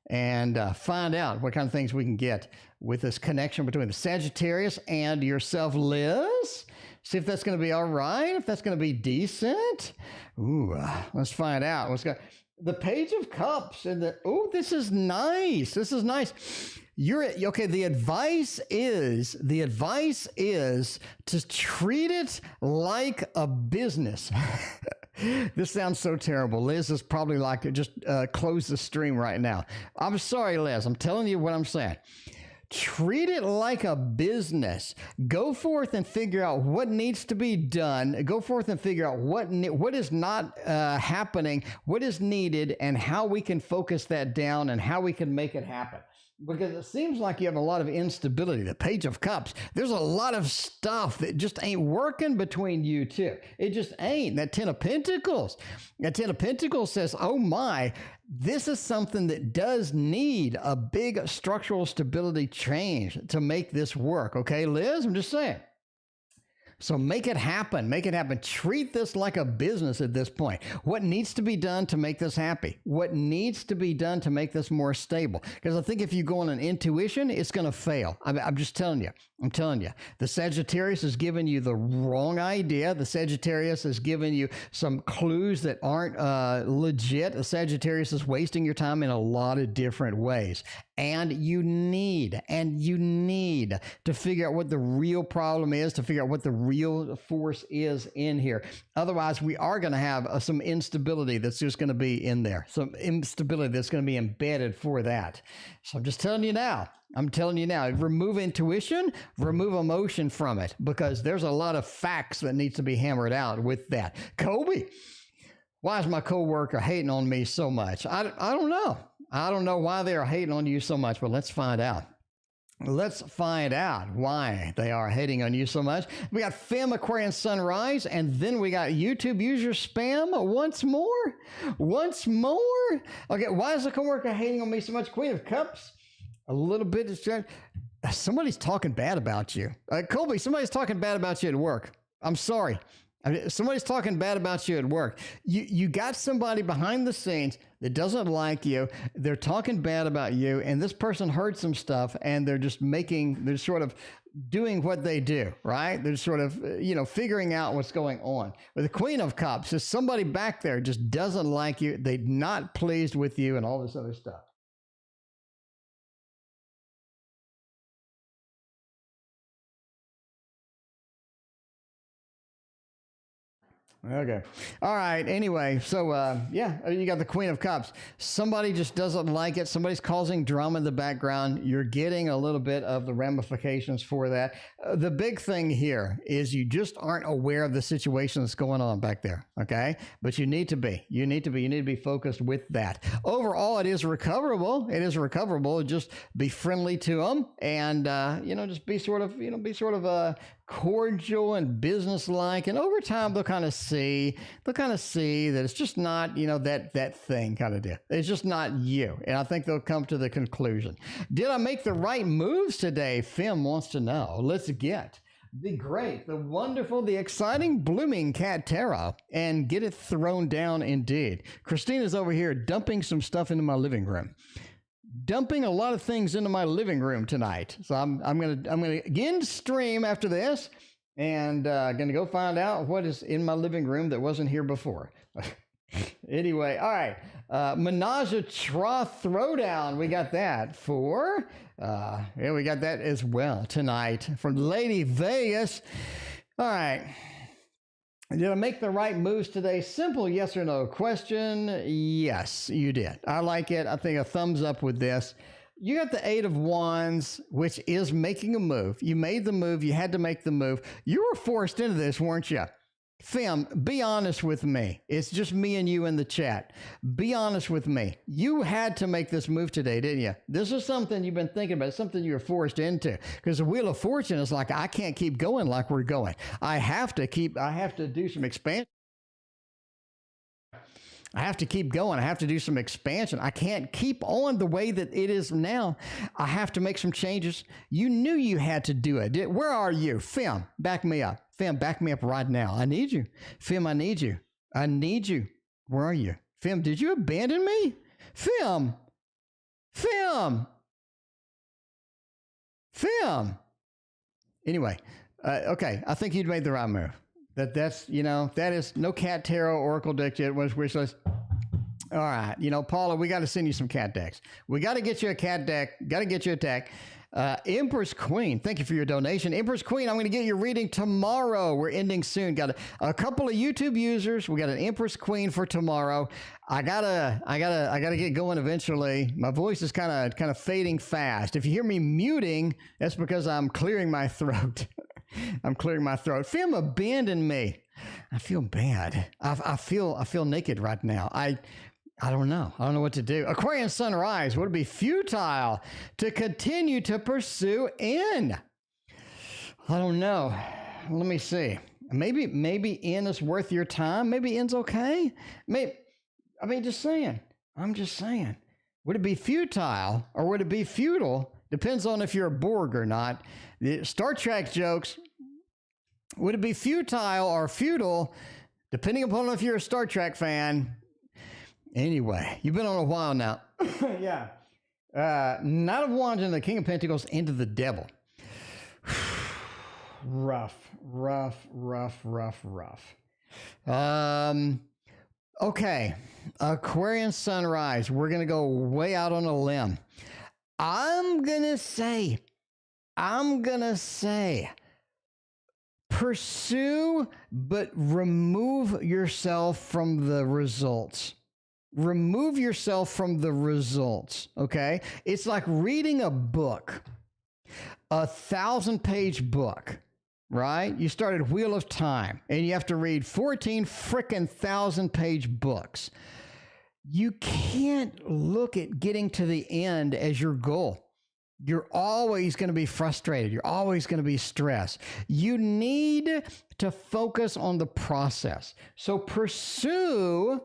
And find out what kind of things we can get with this connection between the Sagittarius and yourself, Liz. See if that's going to be all right, if that's going to be decent. Ooh, let's find out. Let's go. The Page of Cups and this is nice. The advice is to treat it like a business. This sounds so terrible. Liz is probably like to just close the stream right now. I'm sorry, Liz. I'm telling you what I'm saying. Treat it like a business. Go forth and figure out what needs to be done. Go forth and figure out what is not happening, what is needed, and how we can focus that down and how we can make it happen. Because it seems like you have a lot of instability. The Page of Cups, there's a lot of stuff that just ain't working between you two. It just ain't. That Ten of Pentacles says, oh my, this is something that does need a big structural stability change to make this work. Okay, Liz, I'm just saying. So make it happen. Treat this like a business at this point. What needs to be done to make this happy? What needs to be done to make this more stable? Because I think if you go on an intuition, it's going to fail. I'm just telling you. The Sagittarius has given you the wrong idea. The Sagittarius has given you some clues that aren't legit. The Sagittarius is wasting your time in a lot of different ways. And you need to figure out what the real problem is, to figure out what the real force is in here. Otherwise, we are going to have some instability that's just going to be in there. Some instability that's going to be embedded for that. So I'm just telling you now. Remove intuition, remove emotion from it, because there's a lot of facts that needs to be hammered out with that. Kobe, why is my coworker hating on me so much? I don't know. I don't know why they are hating on you so much, but let's find out. Let's find out why they are hating on you so much. We got Fem Aquarian Sunrise, and then we got YouTube user spam once more. Okay, why is the coworker hating on me so much? Queen of Cups, a little bit distracted. Somebody's talking bad about you. Colby, somebody's talking bad about you at work. I'm sorry. I mean, somebody's talking bad about you at work. You got somebody behind the scenes that doesn't like you. They're talking bad about you, and this person heard some stuff, and they're sort of doing what they do, right? They're sort of, figuring out what's going on. But the Queen of Cups is somebody back there just doesn't like you. They're not pleased with you and all this other stuff. Okay. All right. Anyway, so you got the Queen of Cups. Somebody just doesn't like it. Somebody's causing drama in the background. You're getting a little bit of the ramifications for that. The big thing here is you just aren't aware of the situation that's going on back there. Okay. But you need to be. You need to be focused with that. Overall, it is recoverable. It is recoverable. Just be friendly to them, and just be sort of cordial and businesslike, and over time they'll kind of see that it's just not that thing kind of deal. It's just not you, and I think they'll come to the conclusion. Did I make the right moves today? Fim wants to know. Let's get the great, the wonderful, the exciting blooming cat tarot and get it thrown down indeed. Christina's over here dumping some stuff into my living room. Dumping a lot of things into my living room tonight. So I'm gonna again stream after this, and gonna go find out what is in my living room that wasn't here before. Anyway, all right. Menage a Trois Throwdown. We got that for we got that as well tonight from Lady Vegas. All right. Did I make the right moves today? Simple yes or no question. Yes, you did. I like it. I think a thumbs up with this. You got the 8 of Wands, which is making a move. You made the move. You had to make the move. You were forced into this, weren't you? Fam, be honest with me. It's just me and you in the chat. Be honest with me. You had to make this move today, didn't you? This is something you've been thinking about. It's something you were forced into. Because the Wheel of Fortune is like, I can't keep going like we're going. I have to do some expansion. I have to keep going. I have to do some expansion. I can't keep on the way that it is now. I have to make some changes. You knew you had to do it. Where are you? Fim, back me up. Fim, back me up right now. I need you. Fim, I need you. I need you. Where are you? Fim, did you abandon me? Fim. Fim. Fim. Anyway, okay. I think you'd made the right move. That is no cat tarot oracle deck yet. Was wish list. All right, Paula, we got to send you some cat decks. We got to get you a cat deck. Got to get you a deck. Empress Queen, thank you for your donation. Empress Queen, I'm going to get your reading tomorrow. We're ending soon. Got a couple of YouTube users. We got an Empress Queen for tomorrow. I gotta get going eventually. My voice is kind of fading fast. If you hear me muting, that's because I'm clearing my throat. I'm clearing my throat. Fim abandoned me. I feel bad. I feel naked right now. I don't know. I don't know what to do. Aquarian Sunrise, would it be futile to continue to pursue N? I don't know. Let me see. Maybe N is worth your time. Maybe N's okay. Just saying. I'm just saying. Would it be futile or would it be futile? Depends on if you're a Borg or not. The Star Trek jokes. Would it be futile or futile? Depending upon if you're a Star Trek fan. Anyway, you've been on a while now. Yeah. Knight of Wands and the King of Pentacles into the Devil. Rough. Okay. Aquarian Sunrise. We're going to go way out on a limb. I'm going to say, pursue, but remove yourself from the results. Remove yourself from the results, okay? It's like reading a book, 1,000-page book, right? You started Wheel of Time, and you have to read 14 frickin' 1,000-page books. You can't look at getting to the end as your goal. You're always going to be frustrated. You're always going to be stressed. You need to focus on the process. So pursue,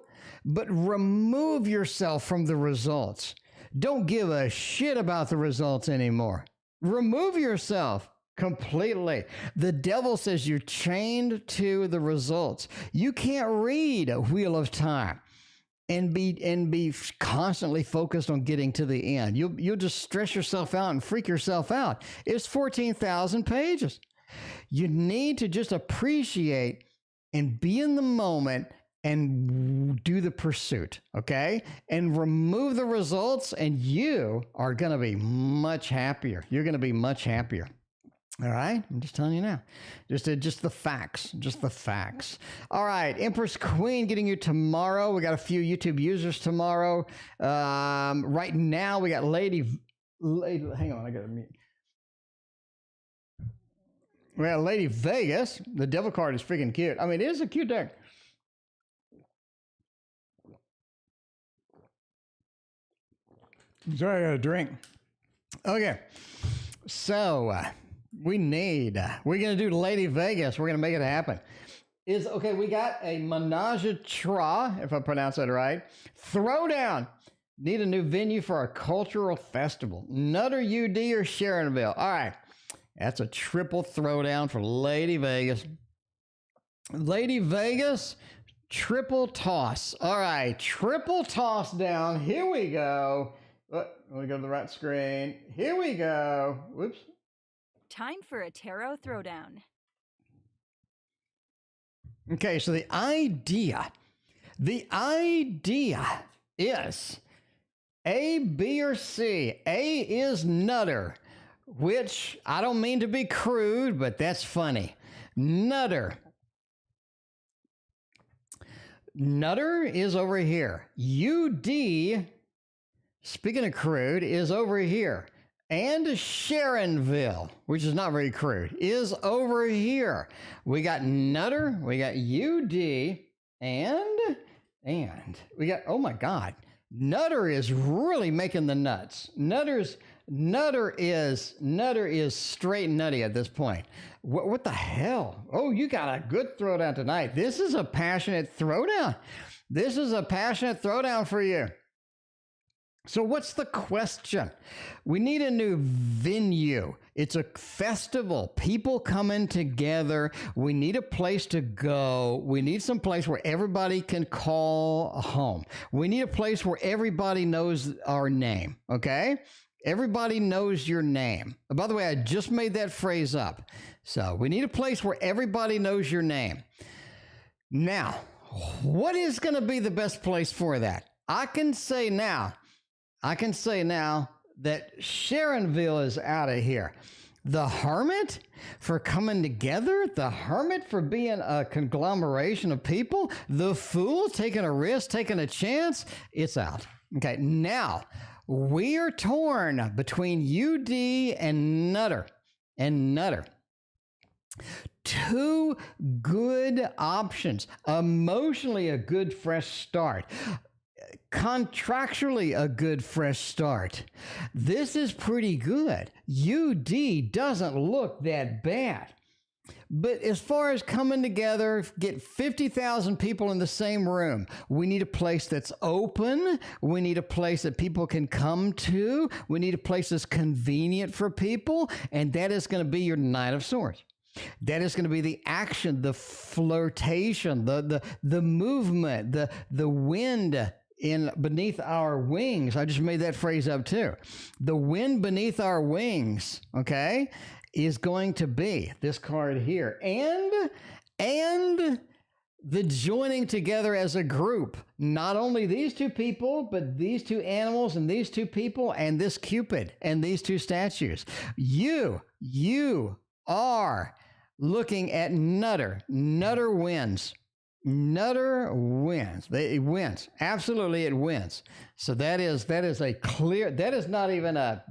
but remove yourself from the results. Don't give a shit about the results anymore. Remove yourself. Completely. The devil says you're chained to the results. You can't read a Wheel of Time and be constantly focused on getting to the end. You'll just stress yourself out and freak yourself out. It's 14,000 pages. You need to just appreciate and be in the moment and do the pursuit, okay? And remove the results, and you are going to be much happier. You're going to be much happier. All right, I'm just telling you now. Just the facts, just the facts. All right, Empress Queen getting you tomorrow. We got a few YouTube users tomorrow. Right now, we got Lady. Hang on, I got to mute. We got Lady Vegas. The devil card is freaking cute. I mean, it is a cute deck. Sorry, I got a drink. Okay, so. We're going to do Lady Vegas. We're going to make it happen. Okay, we got a menage a trois, if I pronounce that right. Throwdown. Need a new venue for a cultural festival. Nutter UD or Sharonville. All right. That's a triple throwdown for Lady Vegas. Lady Vegas, triple toss. All right, triple toss down. Here we go. Let me go to the right screen. Here we go. Whoops. Time for a tarot throwdown. Okay, so the idea is A, B, or C. A is Nutter, which I don't mean to be crude, but that's funny. Nutter. Nutter is over here. UD, speaking of crude, is over here. And Sharonville, which is not very crude, is over here. We got Nutter, we got UD, and we got, oh my God, Nutter is really making the nuts. Nutter is straight nutty at this point. What the hell? Oh, you got a good throwdown tonight. This is a passionate throwdown. This is a passionate throwdown for you. So what's the question? We need a new venue. It's a festival. People coming together. We need a place to go. We need some place where everybody can call home. We need a place where everybody knows our name, okay? Everybody knows your name. By the way, I just made that phrase up. So we need a place where everybody knows your name. Now, what is going to be the best place for that? I can say now that Sharonville is out of here. The Hermit for coming together, the Hermit for being a conglomeration of people, the Fool taking a risk, taking a chance, it's out. Okay, now we are torn between UD and Nutter. Two good options. Emotionally, a good fresh start. Contractually, a good fresh start. This is pretty good. UD doesn't look that bad. But as far as coming together, get 50,000 people in the same room, we need a place that's open. We need a place that people can come to. We need a place that's convenient for people. And that is going to be your Knight of Swords. That is going to be the action, the flirtation, the movement, the wind in beneath our wings. I just made that phrase up too. The wind beneath our wings, okay, is going to be this card here. And the joining together as a group. Not only these two people, but these two animals and these two people and this Cupid and these two statues. You are looking at Nutter. Nutter wins. Nutter wins. It wins. Absolutely, it wins. So that is a clear. That's not even a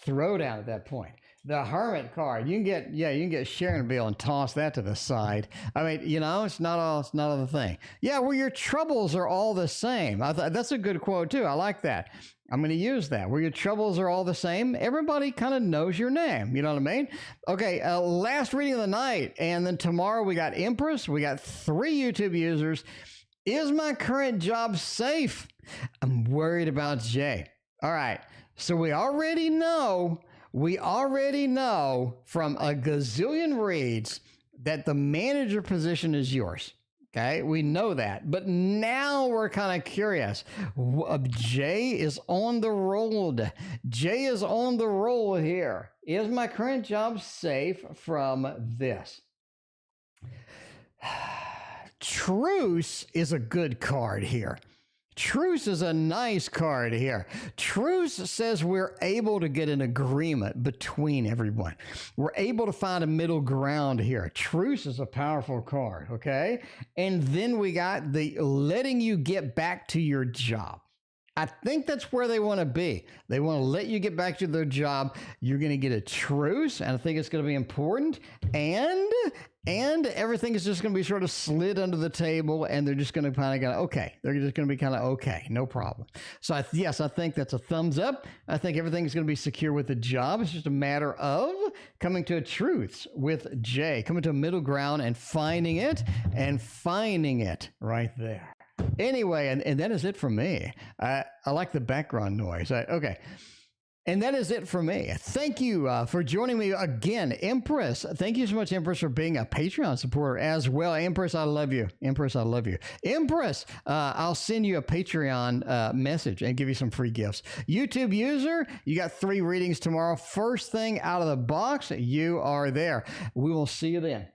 throwdown at that point. The Hermit card, you can get Sharonville and toss that to the side. I mean, it's not the thing. Yeah, where your troubles are all the same. That's a good quote too. I like that. I'm going to use that. Where your troubles are all the same. Everybody kind of knows your name. You know what I mean? Okay, last reading of the night. And then tomorrow we got Empress. We got 3 YouTube users. Is my current job safe? I'm worried about Jay. All right. So we already know We already know from a gazillion reads that the manager position is yours. Okay, we know that. But now we're kind of curious. Jay is on the roll. Jay is on the roll here. Is my current job safe from this? Truce is a good card here. Truce is a nice card here. Truce says we're able to get an agreement between everyone. We're able to find a middle ground here. Truce is a powerful card, okay? And then we got the letting you get back to your job. I think that's where they want to be. They want to let you get back to their job. You're going to get a truce, and I think it's going to be important. And everything is just going to be sort of slid under the table, and they're just going to kind of go, okay. They're just going to be kind of okay, no problem. So yes, I think that's a thumbs up. I think everything's going to be secure with the job. It's just a matter of coming to a truce with Jay, coming to a middle ground and finding it right there. Anyway, and that is it for me. I like the background noise. Okay. And that is it for me. Thank you for joining me again. Empress, thank you so much, Empress, for being a Patreon supporter as well. Empress, I love you. Empress, I love you. Empress, I'll send you a Patreon message and give you some free gifts. YouTube user, you got 3 readings tomorrow. First thing out of the box, you are there. We will see you then.